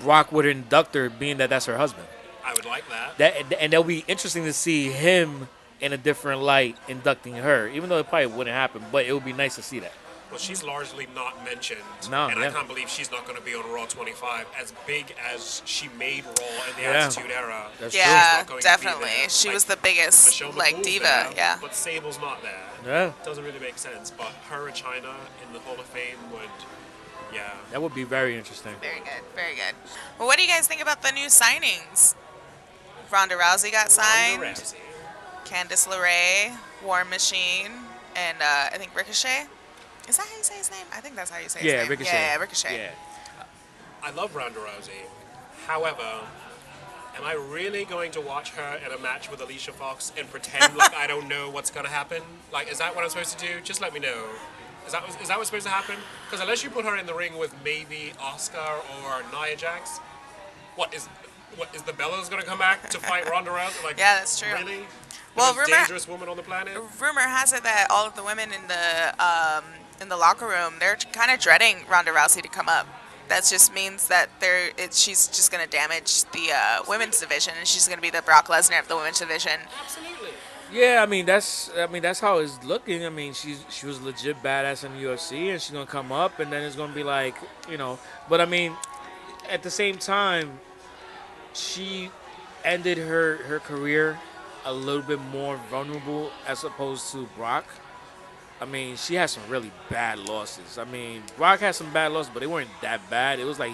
[SPEAKER 1] Brock would induct her, being that that's her husband.
[SPEAKER 3] I would like that.
[SPEAKER 1] And that'll be interesting to see him in a different light inducting her, even though it probably wouldn't happen. But it would be nice to see that.
[SPEAKER 3] Well, she's largely not mentioned.
[SPEAKER 1] No,
[SPEAKER 3] and
[SPEAKER 1] yeah.
[SPEAKER 3] I can't believe she's not going to be on Raw 25 as big as she made Raw in the
[SPEAKER 1] Yeah.
[SPEAKER 3] Attitude Era.
[SPEAKER 1] That's
[SPEAKER 2] Yeah,
[SPEAKER 3] not going to be
[SPEAKER 2] definitely.
[SPEAKER 3] there.
[SPEAKER 2] She
[SPEAKER 3] Like,
[SPEAKER 2] was the biggest
[SPEAKER 3] Michelle
[SPEAKER 2] like
[SPEAKER 3] McCool's
[SPEAKER 2] diva.
[SPEAKER 3] there,
[SPEAKER 2] Yeah.
[SPEAKER 3] But Sable's not there.
[SPEAKER 1] Yeah,
[SPEAKER 3] Doesn't really make sense. But her and China in the Hall of Fame would,
[SPEAKER 1] that would be very interesting.
[SPEAKER 2] Very good. Very good. Well, what do you guys think about the new signings? Ronda Rousey got signed.
[SPEAKER 3] Ronda Rousey.
[SPEAKER 2] Candice LeRae, War Machine, and I think Ricochet. Is that how you say his name? I think that's how you say his
[SPEAKER 1] Yeah,
[SPEAKER 2] name.
[SPEAKER 1] Ricochet.
[SPEAKER 2] Yeah, Ricochet.
[SPEAKER 1] Yeah.
[SPEAKER 3] I love Ronda Rousey. However, am I really going to watch her in a match with Alicia Fox and pretend like I don't know what's going to happen? Like, is that what I'm supposed to do? Just let me know. Is that what's supposed to happen? Because unless you put her in the ring with maybe Asuka or Nia Jax, what is the Bellas going to come back to fight Ronda Rousey? Like,
[SPEAKER 2] Yeah, that's true.
[SPEAKER 3] Really?
[SPEAKER 2] Well,
[SPEAKER 3] the most
[SPEAKER 2] rumor-
[SPEAKER 3] dangerous woman on the planet?
[SPEAKER 2] Rumor has it that all of the women in the locker room, they're kind of dreading Ronda Rousey to come up. That just means that she's just going to damage the women's division, and she's going to be the Brock Lesnar of the women's division.
[SPEAKER 3] Absolutely.
[SPEAKER 1] Yeah, I mean that's how it's looking. I mean she was legit badass in the UFC, and she's gonna come up, and then it's gonna be like But I mean, at the same time, she ended her career a little bit more vulnerable as opposed to Brock. I mean, she had some really bad losses. I mean, Brock had some bad losses, but they weren't that bad. It was like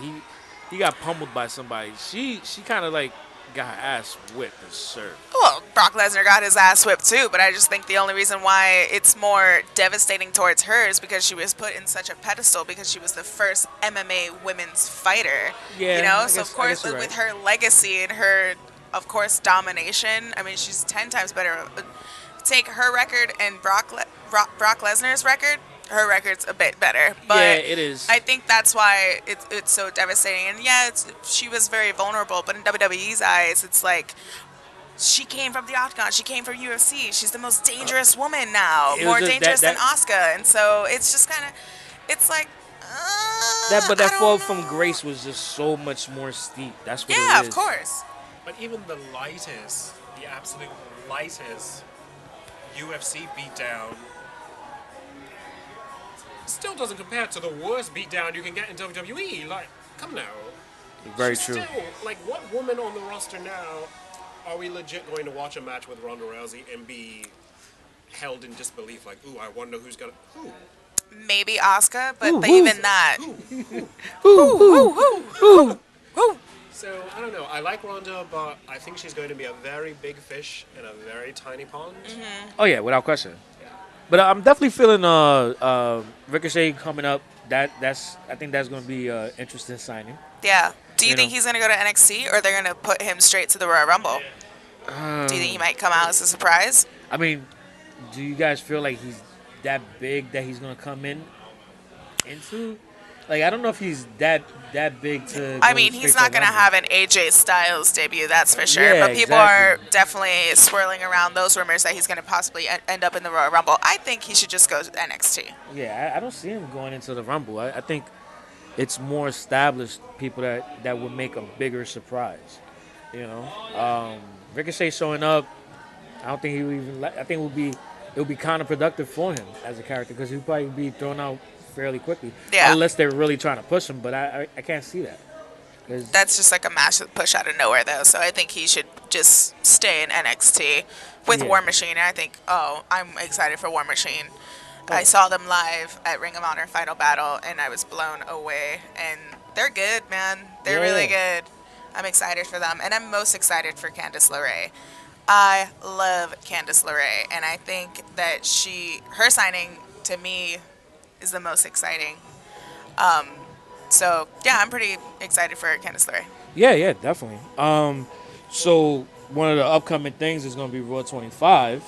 [SPEAKER 1] he got pummeled by somebody. She kind of like got her ass whipped and served.
[SPEAKER 2] Well, Brock Lesnar got his ass whipped too, but I just think the only reason why it's more devastating towards her is because she was put in such a pedestal because she was the first MMA women's fighter.
[SPEAKER 1] Yeah, I
[SPEAKER 2] So
[SPEAKER 1] guess-
[SPEAKER 2] of course,
[SPEAKER 1] I guess you're
[SPEAKER 2] with
[SPEAKER 1] right.
[SPEAKER 2] her legacy and her, of course, domination. I mean, she's 10 times better. Take her record and Brock Lesnar's record. Her record's a bit better, but
[SPEAKER 1] Yeah, it is.
[SPEAKER 2] I think that's why it's so devastating. And yeah, she was very vulnerable, but in WWE's eyes, it's like she came from the Octagon. She came from UFC. She's the most dangerous woman now,
[SPEAKER 1] It was
[SPEAKER 2] more
[SPEAKER 1] just
[SPEAKER 2] dangerous
[SPEAKER 1] that-
[SPEAKER 2] than Asuka. And so it's just kind of, it's like.
[SPEAKER 1] That
[SPEAKER 2] I
[SPEAKER 1] fall
[SPEAKER 2] don't
[SPEAKER 1] from
[SPEAKER 2] know.
[SPEAKER 1] grace was just so much more steep. That's what
[SPEAKER 2] Yeah,
[SPEAKER 1] it is.
[SPEAKER 2] of course.
[SPEAKER 3] But even the absolute lightest UFC beatdown still doesn't compare to the worst beatdown you can get in WWE. Like, come now.
[SPEAKER 1] Very
[SPEAKER 3] She's
[SPEAKER 1] true.
[SPEAKER 3] Still, like, what woman on the roster now are we legit going to watch a match with Ronda Rousey and be held in disbelief? Like, ooh, I wonder who's gonna. Who?
[SPEAKER 2] Maybe Asuka, but
[SPEAKER 1] Ooh,
[SPEAKER 2] even that.
[SPEAKER 3] So, I don't know. I like Ronda, but I think she's going to be a very big fish in a very tiny pond.
[SPEAKER 1] Oh yeah, without question. But I'm definitely feeling Ricochet coming up. I think that's going to be interesting signing.
[SPEAKER 2] Yeah. Do you
[SPEAKER 1] You
[SPEAKER 2] think
[SPEAKER 1] know.
[SPEAKER 2] he's going to go to NXT or they're going to put him straight to the Royal Rumble? Do you think he might come out as a surprise?
[SPEAKER 1] I mean, do you guys feel like he's that big that he's going to come into? Like, I don't know if he's that big to.
[SPEAKER 2] I
[SPEAKER 1] go
[SPEAKER 2] mean,
[SPEAKER 1] straight
[SPEAKER 2] he's not going to
[SPEAKER 1] Rumble.
[SPEAKER 2] have an AJ Styles debut, that's for sure.
[SPEAKER 1] Yeah,
[SPEAKER 2] but people
[SPEAKER 1] exactly.
[SPEAKER 2] are definitely swirling around those rumors that he's going to possibly end up in the Royal Rumble. I think he should just go to NXT.
[SPEAKER 1] Yeah, I don't see him going into the Rumble. I think it's more established people that would make a bigger surprise. You know, Ricochet showing up, I don't think he would even. I think it would be counterproductive for him as a character because he'd probably be thrown out fairly quickly,
[SPEAKER 2] Yeah.
[SPEAKER 1] unless they're really trying to push him. But I can't see that. 'Cause-
[SPEAKER 2] That's just like a massive push out of nowhere, though. So I think he should just stay in NXT with
[SPEAKER 1] Yeah.
[SPEAKER 2] War Machine. And I think, I'm excited for War Machine. I saw them live at Ring of Honor Final Battle, and I was blown away. And they're good, man. They're really good. I'm excited for them, and I'm most excited for Candice LeRae. I love Candice LeRae, and I think that her signing to me is the most exciting. So yeah, I'm pretty excited for Candice LeRae.
[SPEAKER 1] Yeah, definitely. So one of the upcoming things is going to be Raw 25,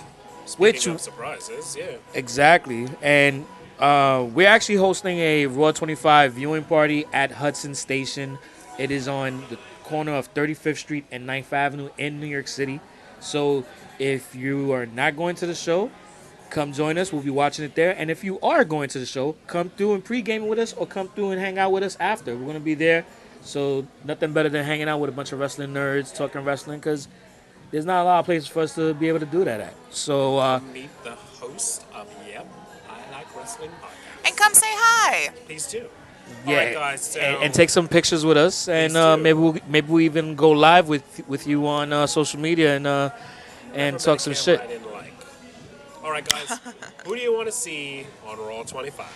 [SPEAKER 3] Speaking of surprises, yeah.
[SPEAKER 1] exactly, and we're actually hosting a Raw 25 viewing party at Hudson Station. It is on the corner of 35th Street and 9th Avenue in New York City. So if you are not going to the show, come join us. We'll be watching it there. And if you are going to the show, come through and pre-game with us or come through and hang out with us after. We're going to be there. So nothing better than hanging out with a bunch of wrestling nerds, talking wrestling, because there's not a lot of places for us to be able to do that at. So,
[SPEAKER 3] Meet the host of Yep, I Like Wrestling podcast.
[SPEAKER 2] And come say hi.
[SPEAKER 3] Please do.
[SPEAKER 1] yeah,
[SPEAKER 3] All right, guys. So
[SPEAKER 1] and take some pictures with us. And
[SPEAKER 3] Please do.
[SPEAKER 1] maybe we'll even go live with you on social media and talk some shit.
[SPEAKER 3] Right in like. All right, guys. Who do you want to see on Raw 25?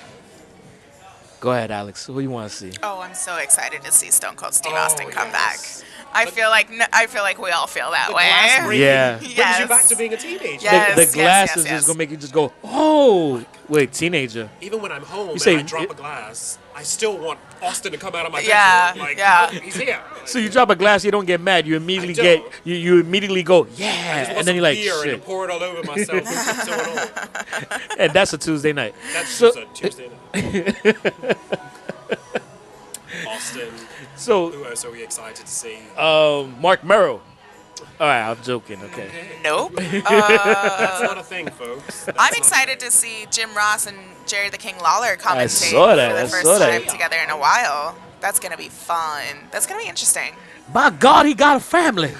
[SPEAKER 1] Go ahead, Alex. Who do you want to see?
[SPEAKER 2] Oh, I'm so excited to see Stone Cold Steve
[SPEAKER 3] Oh,
[SPEAKER 2] Austin come
[SPEAKER 3] yes.
[SPEAKER 2] back. I feel like we all feel that
[SPEAKER 3] The
[SPEAKER 2] way.
[SPEAKER 3] glass breaking
[SPEAKER 1] Yeah.
[SPEAKER 3] brings
[SPEAKER 2] Yes.
[SPEAKER 3] you back to being a teenager.
[SPEAKER 2] Yeah.
[SPEAKER 1] The
[SPEAKER 2] Yes,
[SPEAKER 1] glass
[SPEAKER 2] yes,
[SPEAKER 1] is
[SPEAKER 2] yes.
[SPEAKER 1] just gonna make you just go, oh, wait, teenager.
[SPEAKER 3] Even when I'm home and
[SPEAKER 1] say
[SPEAKER 3] I drop
[SPEAKER 1] it-
[SPEAKER 3] a glass, I still want Austin to come out of my
[SPEAKER 2] Yeah,
[SPEAKER 3] bedroom. Like,
[SPEAKER 2] yeah.
[SPEAKER 3] oh, he's here.
[SPEAKER 1] So you drop a glass, you don't get mad. You immediately
[SPEAKER 3] I don't.
[SPEAKER 1] you immediately go,
[SPEAKER 3] I
[SPEAKER 1] yeah,
[SPEAKER 3] just want
[SPEAKER 1] and then
[SPEAKER 3] some
[SPEAKER 1] you're like,
[SPEAKER 3] beer
[SPEAKER 1] shit.
[SPEAKER 3] and pour it all over myself. What's going on?
[SPEAKER 1] And that's a Tuesday night.
[SPEAKER 3] That's
[SPEAKER 1] So-
[SPEAKER 3] just a Tuesday night. Austin,
[SPEAKER 1] So,
[SPEAKER 3] who else are we excited to see?
[SPEAKER 1] Mark Merrow. All right, I'm joking. Okay.
[SPEAKER 2] Nope.
[SPEAKER 3] That's not a thing, folks. That's
[SPEAKER 2] I'm
[SPEAKER 3] not a
[SPEAKER 2] excited to see Jim Ross and Jerry the King Lawler commentate
[SPEAKER 1] saw that,
[SPEAKER 2] for
[SPEAKER 1] I
[SPEAKER 2] the first
[SPEAKER 1] saw that.
[SPEAKER 2] time together in a while. That's gonna be fun. That's gonna be interesting.
[SPEAKER 1] By God, he got a family.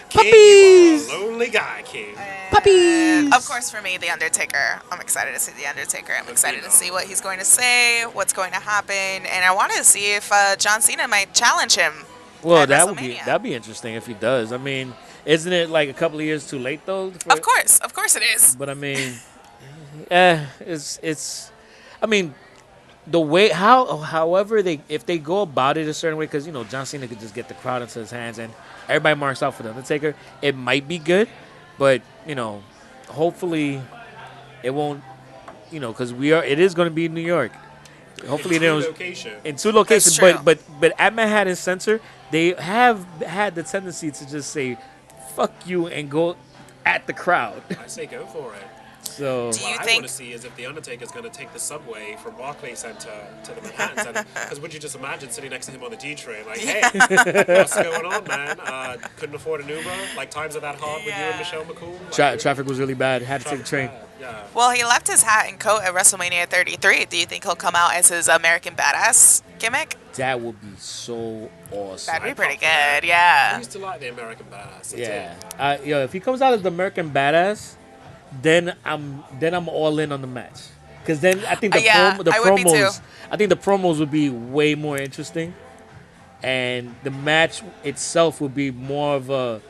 [SPEAKER 3] King,
[SPEAKER 1] Puppies!
[SPEAKER 3] you are a lonely guy, King.
[SPEAKER 1] Puppies.
[SPEAKER 2] Of course, for me, The Undertaker. I'm excited to see The Undertaker. I'm excited to see what he's going to say, what's going to happen, and I wanted to see if John Cena might challenge him.
[SPEAKER 1] Well,
[SPEAKER 2] at
[SPEAKER 1] that'd
[SPEAKER 2] WrestleMania.
[SPEAKER 1] be interesting if he does. I mean, isn't it like a couple of years too late though?
[SPEAKER 2] Of course it is.
[SPEAKER 1] But I mean, it's. I mean, the way however if they go about it a certain way, because John Cena could just get the crowd into his hands and everybody marks out for the Undertaker. It might be good, but hopefully it won't. Because it is going to be in New York. Hopefully they don't.
[SPEAKER 3] Location.
[SPEAKER 1] In two locations,
[SPEAKER 2] That's true.
[SPEAKER 1] but at Manhattan Center, they have had the tendency to just say "fuck you" and go at the crowd.
[SPEAKER 3] I say go for it.
[SPEAKER 1] So
[SPEAKER 2] Do you
[SPEAKER 3] What I
[SPEAKER 2] think-
[SPEAKER 3] want to see is if the Undertaker's going to take the subway from Barclays Center to the Manhattan Center. Because would you just imagine sitting next to him on the D train, like, hey, what's going on, man? Couldn't afford an Uber? Like times are that hard with you and
[SPEAKER 2] Yeah.
[SPEAKER 3] Michelle McCool? Like,
[SPEAKER 1] traffic was really bad. Had to take the train.
[SPEAKER 3] Yeah.
[SPEAKER 2] Well, he left his hat and coat at WrestleMania 33. Do you think he'll come out as his American Badass gimmick?
[SPEAKER 1] That would be so awesome.
[SPEAKER 2] That'd be pretty
[SPEAKER 3] pop for that.
[SPEAKER 2] good,
[SPEAKER 3] I
[SPEAKER 2] yeah.
[SPEAKER 3] used to like the American Badass. That's
[SPEAKER 1] Yeah.
[SPEAKER 3] it.
[SPEAKER 1] If he comes out as the American Badass, then I'm all in on the match. Because then I think the
[SPEAKER 2] I would be too.
[SPEAKER 1] promos, I think the promos would be way more interesting, and the match itself would be more of a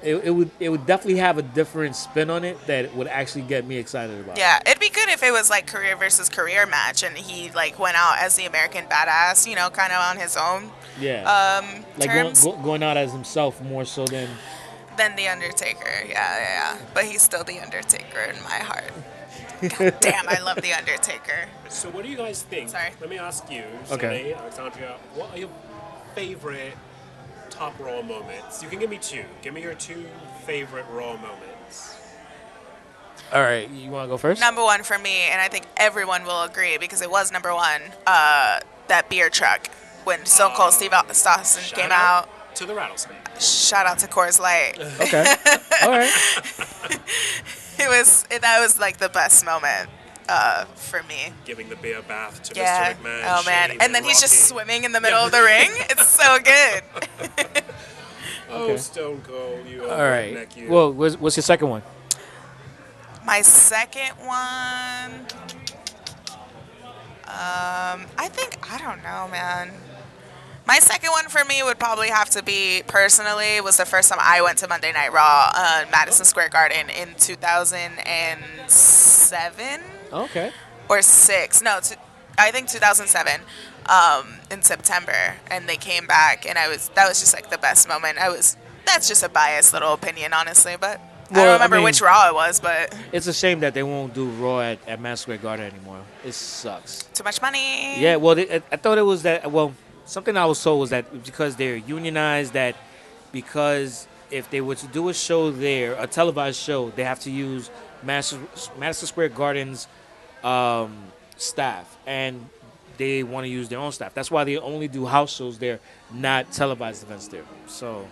[SPEAKER 1] it would definitely have a different spin on it that would actually get me excited about.
[SPEAKER 2] Yeah, it'd be good if it was like career versus career match and he like went out as the American Badass, kind of on his own
[SPEAKER 1] Yeah. Like
[SPEAKER 2] terms.
[SPEAKER 1] going out as himself more so than.
[SPEAKER 2] Than the Undertaker, yeah. But he's still the Undertaker in my heart. God damn, I love the Undertaker.
[SPEAKER 3] So what do you guys think?
[SPEAKER 2] Sorry.
[SPEAKER 3] Let me ask you,
[SPEAKER 1] Okay.
[SPEAKER 3] Sonny, Alexandria, what are your favorite top Raw moments? You can give me two. Give me your two favorite Raw moments.
[SPEAKER 1] All right, you want to go first?
[SPEAKER 2] Number one for me, and I think everyone will agree because it was number one, that beer truck when Stone Cold Steve Austin
[SPEAKER 3] Shout
[SPEAKER 2] came out.
[SPEAKER 3] to the Rattlesnake.
[SPEAKER 2] Shout out to Coors Light.
[SPEAKER 1] Okay. All right.
[SPEAKER 2] That was like the best moment for me.
[SPEAKER 3] Giving the beer bath to
[SPEAKER 2] Yeah.
[SPEAKER 3] Mr. McMahon.
[SPEAKER 2] Oh man.
[SPEAKER 3] Shane,
[SPEAKER 2] And then he's just
[SPEAKER 3] Rocky.
[SPEAKER 2] swimming in the middle of the ring. It's so good.
[SPEAKER 3] Oh, Stone Cold, you
[SPEAKER 1] All right.
[SPEAKER 3] redneck, you.
[SPEAKER 1] Well, what's your second one?
[SPEAKER 2] My second one. I don't know, man. My second one for me would probably have to be, personally, was the first time I went to Monday Night Raw, Madison Square Garden in 2007
[SPEAKER 1] Okay.
[SPEAKER 2] or 6. No, I think 2007, in September, and they came back, and that was just like the best moment. That's just a biased little opinion, honestly, but I
[SPEAKER 1] Well,
[SPEAKER 2] don't
[SPEAKER 1] I
[SPEAKER 2] remember
[SPEAKER 1] mean-
[SPEAKER 2] which Raw it was, but
[SPEAKER 1] It's a shame that they won't do Raw at Madison Square Garden anymore. It sucks.
[SPEAKER 2] too much money.
[SPEAKER 1] Yeah, well, I thought it was that. Well, something I was told was that because they're unionized, that because if they were to do a show there, a televised show, they have to use Madison Square Garden's staff, and they want to use their own staff. That's why they only do house shows there, not televised events there. So,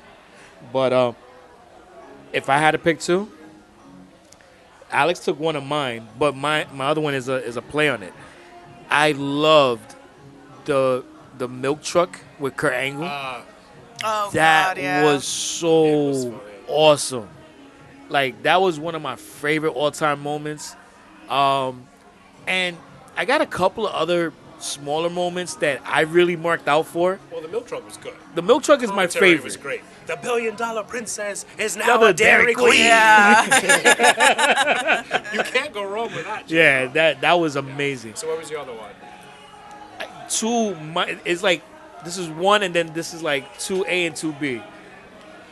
[SPEAKER 1] but if I had to pick two, Alex took one of mine, but my other one is a play on it. I loved the milk truck with Kurt Angle.
[SPEAKER 2] Oh,
[SPEAKER 1] That
[SPEAKER 2] God, yeah.
[SPEAKER 1] was
[SPEAKER 3] It was
[SPEAKER 1] so
[SPEAKER 3] funny.
[SPEAKER 1] awesome. Like, that was one of my favorite all-time moments. And I got a couple of other smaller moments that I really marked out for.
[SPEAKER 3] Well, the milk truck was good.
[SPEAKER 1] The milk truck is my
[SPEAKER 3] Commentary
[SPEAKER 1] favorite.
[SPEAKER 3] was great. The $1 billion princess is now
[SPEAKER 1] Another
[SPEAKER 3] a Dairy
[SPEAKER 1] Dairy Queen.
[SPEAKER 3] Queen.
[SPEAKER 2] Yeah.
[SPEAKER 3] You can't go wrong with that.
[SPEAKER 1] Yeah, that was amazing.
[SPEAKER 3] So what was your other one?
[SPEAKER 1] It's like, this is one, and then this is like 2A and 2B.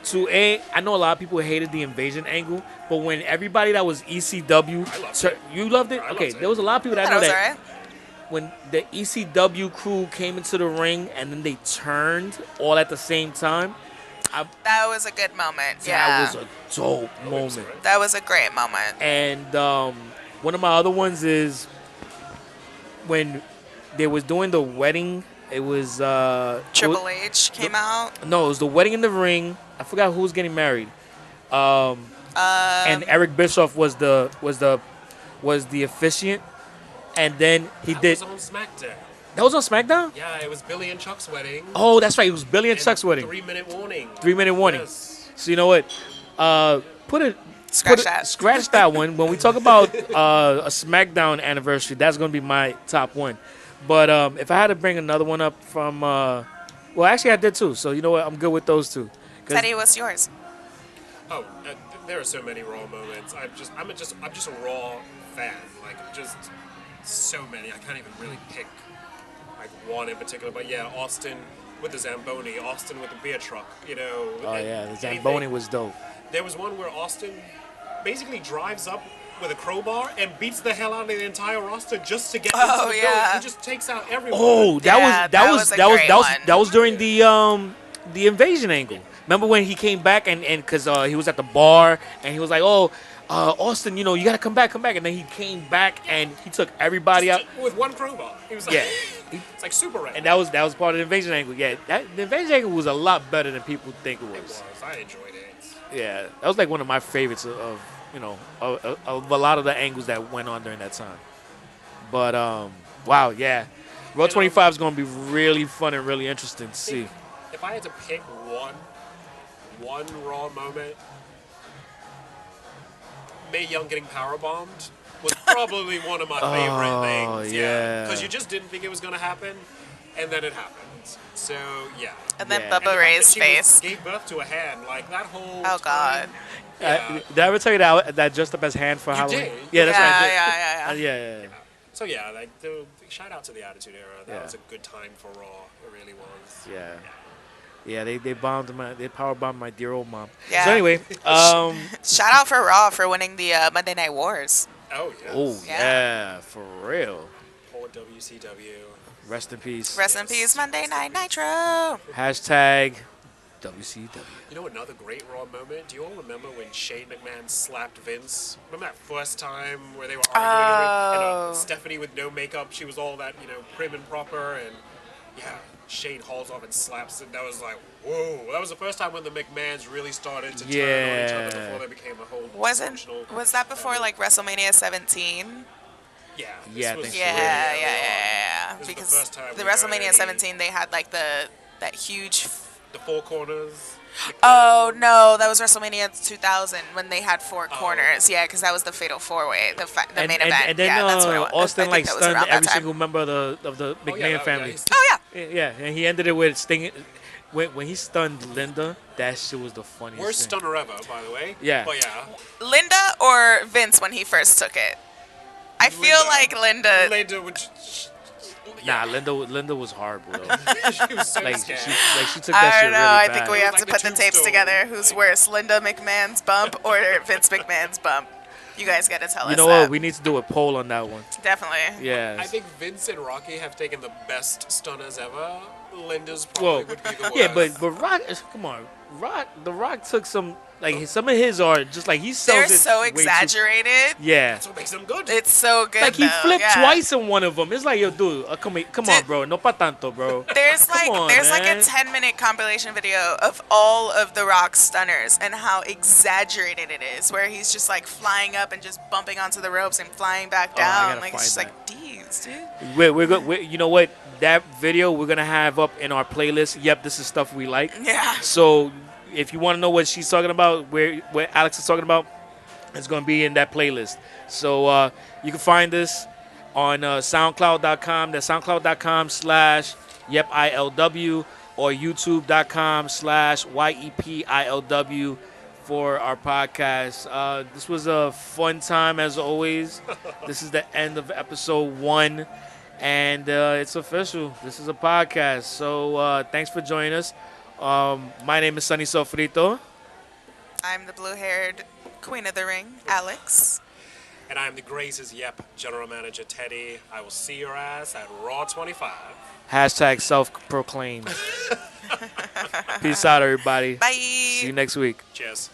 [SPEAKER 1] 2A, I know a lot of people hated the invasion angle, but when everybody that was ECW,
[SPEAKER 3] I loved it.
[SPEAKER 1] you loved it?
[SPEAKER 3] I loved
[SPEAKER 1] Okay,
[SPEAKER 3] it.
[SPEAKER 1] there was a lot of people that
[SPEAKER 2] That
[SPEAKER 1] know
[SPEAKER 2] was
[SPEAKER 1] that
[SPEAKER 2] alright.
[SPEAKER 1] when the ECW crew came into the ring and then they turned all at the same time,
[SPEAKER 2] That was a good moment.
[SPEAKER 1] that
[SPEAKER 2] Yeah.
[SPEAKER 1] was a dope moment.
[SPEAKER 2] That was a great moment.
[SPEAKER 1] And one of my other ones is when they was doing the wedding. It was
[SPEAKER 2] Triple H came out.
[SPEAKER 1] No, it was the wedding in the ring. I forgot who was getting married. And Eric Bischoff was the officiant, and then he
[SPEAKER 3] That
[SPEAKER 1] did.
[SPEAKER 3] was on SmackDown.
[SPEAKER 1] That was on SmackDown.
[SPEAKER 3] Yeah, it was Billy and Chuck's wedding.
[SPEAKER 1] Oh, that's right. It was Billy and
[SPEAKER 3] And
[SPEAKER 1] Chuck's wedding.
[SPEAKER 3] 3-minute warning.
[SPEAKER 1] 3-minute warning.
[SPEAKER 3] Yes.
[SPEAKER 1] So you know what?
[SPEAKER 2] Scratch that.
[SPEAKER 1] Scratch that one. When we talk about a SmackDown anniversary, that's going to be my top one. But if I had to bring another one up from, well, actually I did too. So you know what? I'm good with those two. 'Cause-
[SPEAKER 2] Teddy, what's yours?
[SPEAKER 3] Oh, there are so many Raw moments. I'm just a Raw fan. Like, just so many. I can't even really pick like one in particular. But yeah, Austin with the Zamboni, Austin with the beer truck. You know.
[SPEAKER 1] Oh
[SPEAKER 3] and
[SPEAKER 1] yeah, the
[SPEAKER 3] anything.
[SPEAKER 1] Zamboni was dope.
[SPEAKER 3] There was one where Austin basically drives up with a crowbar and beats the hell out of the entire roster just to get into
[SPEAKER 2] Oh,
[SPEAKER 3] the
[SPEAKER 2] yeah.
[SPEAKER 3] building. He just takes out everyone.
[SPEAKER 1] Oh,
[SPEAKER 2] Yeah, that was a great one.
[SPEAKER 1] that was during the invasion angle. Remember when he came back and because he was at the bar and he was like, "Oh, Austin, you know, you gotta come back," and then he came back and he took everybody out.
[SPEAKER 3] With one crowbar. He was like,
[SPEAKER 1] Yeah.
[SPEAKER 3] it's like super red.
[SPEAKER 1] And that was part of the invasion angle. Yeah, the invasion angle was a lot better than people think it
[SPEAKER 3] It
[SPEAKER 1] was.
[SPEAKER 3] was. I enjoyed it.
[SPEAKER 1] Yeah, that was like one of my favorites of a lot of the angles that went on during that time. But wow, yeah, Raw 25 is gonna be really fun and really interesting to see.
[SPEAKER 3] If I had to pick one Raw moment, Mae Young getting powerbombed was probably one of my favorite things.
[SPEAKER 1] yeah.
[SPEAKER 3] Because you just didn't think it was going to happen, and then it happened. So, yeah.
[SPEAKER 2] And then
[SPEAKER 1] Yeah.
[SPEAKER 3] And the
[SPEAKER 2] Bubba
[SPEAKER 3] fact
[SPEAKER 2] Ray's
[SPEAKER 3] that she
[SPEAKER 2] face.
[SPEAKER 3] gave birth to a hand, like that whole
[SPEAKER 2] Oh, God.
[SPEAKER 3] time, yeah.
[SPEAKER 1] Did I ever tell you that I dressed up as hand for Halloween?
[SPEAKER 3] did.
[SPEAKER 1] Yeah, that's
[SPEAKER 2] yeah,
[SPEAKER 1] right. I did.
[SPEAKER 2] yeah.
[SPEAKER 1] Yeah.
[SPEAKER 3] So, yeah, like, shout out to the Attitude Era. That
[SPEAKER 1] Yeah.
[SPEAKER 3] was a good time for Raw. It really was.
[SPEAKER 1] Yeah. Yeah, they power bombed my dear old mom.
[SPEAKER 2] Yeah.
[SPEAKER 1] So anyway,
[SPEAKER 2] Shout out for Raw for winning the Monday Night Wars.
[SPEAKER 3] Oh, yes.
[SPEAKER 1] oh yeah, for real.
[SPEAKER 3] Poor WCW.
[SPEAKER 1] Rest in peace.
[SPEAKER 2] Rest in peace, Monday Night Nitro.
[SPEAKER 1] Hashtag WCW.
[SPEAKER 3] You know another great Raw moment? Do you all remember when Shane McMahon slapped Vince? Remember that first time where they were arguing
[SPEAKER 2] Oh.
[SPEAKER 3] and Stephanie with no makeup, she was all that, prim and proper, and yeah, Shane hauls off and slaps it. That was like, whoa. That was the first time when the McMahons really started to turn on each
[SPEAKER 1] Yeah.
[SPEAKER 3] other before they became a whole
[SPEAKER 2] Was
[SPEAKER 3] dysfunctional
[SPEAKER 2] that before
[SPEAKER 3] family.
[SPEAKER 2] like WrestleMania 17?
[SPEAKER 3] Yeah.
[SPEAKER 1] Yeah, I
[SPEAKER 3] this was
[SPEAKER 1] think so.
[SPEAKER 2] Yeah.
[SPEAKER 3] This was the
[SPEAKER 2] Because
[SPEAKER 3] first time
[SPEAKER 2] the
[SPEAKER 3] we got
[SPEAKER 2] WrestleMania
[SPEAKER 3] any-
[SPEAKER 2] 17, they had like that huge.
[SPEAKER 3] The four corners.
[SPEAKER 2] Oh no, that was WrestleMania 2000 when they had four
[SPEAKER 3] Oh.
[SPEAKER 2] corners. Yeah, because that was the Fatal 4-Way, the main event.
[SPEAKER 1] And then
[SPEAKER 2] yeah, that's what it was. I
[SPEAKER 1] Austin
[SPEAKER 2] think
[SPEAKER 1] like
[SPEAKER 2] that was
[SPEAKER 1] stunned
[SPEAKER 2] around that
[SPEAKER 1] every
[SPEAKER 2] time.
[SPEAKER 1] single member of the McMahon family.
[SPEAKER 2] Oh yeah.
[SPEAKER 1] Yeah, and he ended it with Sting. When he stunned Linda, that shit was the funniest.
[SPEAKER 3] Worst
[SPEAKER 1] thing.
[SPEAKER 3] stunner ever, by the way.
[SPEAKER 1] Yeah.
[SPEAKER 3] But yeah.
[SPEAKER 2] Linda or Vince when he first took it? I feel like Linda.
[SPEAKER 3] Linda would.
[SPEAKER 1] Nah, Linda was horrible though.
[SPEAKER 3] She was so
[SPEAKER 1] like
[SPEAKER 3] scared.
[SPEAKER 1] she took that
[SPEAKER 2] I
[SPEAKER 1] shit
[SPEAKER 2] don't know.
[SPEAKER 1] really
[SPEAKER 2] I
[SPEAKER 1] bad.
[SPEAKER 2] think we
[SPEAKER 3] It was
[SPEAKER 2] have
[SPEAKER 3] like
[SPEAKER 2] to
[SPEAKER 3] the
[SPEAKER 2] put the tapes
[SPEAKER 3] tombstone.
[SPEAKER 2] together. Who's worse, Linda McMahon's bump or Vince McMahon's bump? You guys got to tell us.
[SPEAKER 1] You know
[SPEAKER 2] that.
[SPEAKER 1] what? We need to do a poll on that one.
[SPEAKER 2] Definitely.
[SPEAKER 1] Yeah.
[SPEAKER 3] I think Vince and Rocky have taken the best stunners ever. Linda's probably would be the worst.
[SPEAKER 1] yeah, but Rock, come on, The Rock took some some of his are just like he sells
[SPEAKER 2] They're
[SPEAKER 1] it
[SPEAKER 2] so
[SPEAKER 1] way too-
[SPEAKER 2] exaggerated.
[SPEAKER 1] Yeah.
[SPEAKER 3] That's what makes them good.
[SPEAKER 2] It's so good.
[SPEAKER 1] Like he
[SPEAKER 2] though,
[SPEAKER 1] flipped
[SPEAKER 2] yeah.
[SPEAKER 1] twice in one of them. It's like, yo, dude, come on, bro, no pa tanto, bro.
[SPEAKER 2] There's like
[SPEAKER 1] on,
[SPEAKER 2] there's like
[SPEAKER 1] man.
[SPEAKER 2] a 10-minute compilation video of all of the Rock stunners and how exaggerated it is, where he's just like flying up and just bumping onto the ropes and flying back
[SPEAKER 1] Oh, I
[SPEAKER 2] down.
[SPEAKER 1] gotta
[SPEAKER 2] Like it's just
[SPEAKER 1] find
[SPEAKER 2] like these, dude.
[SPEAKER 1] We're good. You know what? That video we're gonna have up in our playlist. Yep, this is stuff we like.
[SPEAKER 2] Yeah.
[SPEAKER 1] So if you want to know what she's talking about, where Alex is talking about, it's gonna be in that playlist. So you can find this on SoundCloud.com. That's SoundCloud.com/YepILW or YouTube.com/YEPILW for our podcast. This was a fun time as always. This is the end of episode 1. And it's official. This is a podcast. So thanks for joining us. My name is Sonny Sofrito.
[SPEAKER 2] I'm the blue-haired queen of the ring, Alex.
[SPEAKER 3] And I'm the Grace's Yep General Manager Teddy. I will see your ass at Raw 25.
[SPEAKER 1] Hashtag self-proclaimed. Peace out, everybody.
[SPEAKER 2] Bye.
[SPEAKER 1] See you next week.
[SPEAKER 3] Cheers.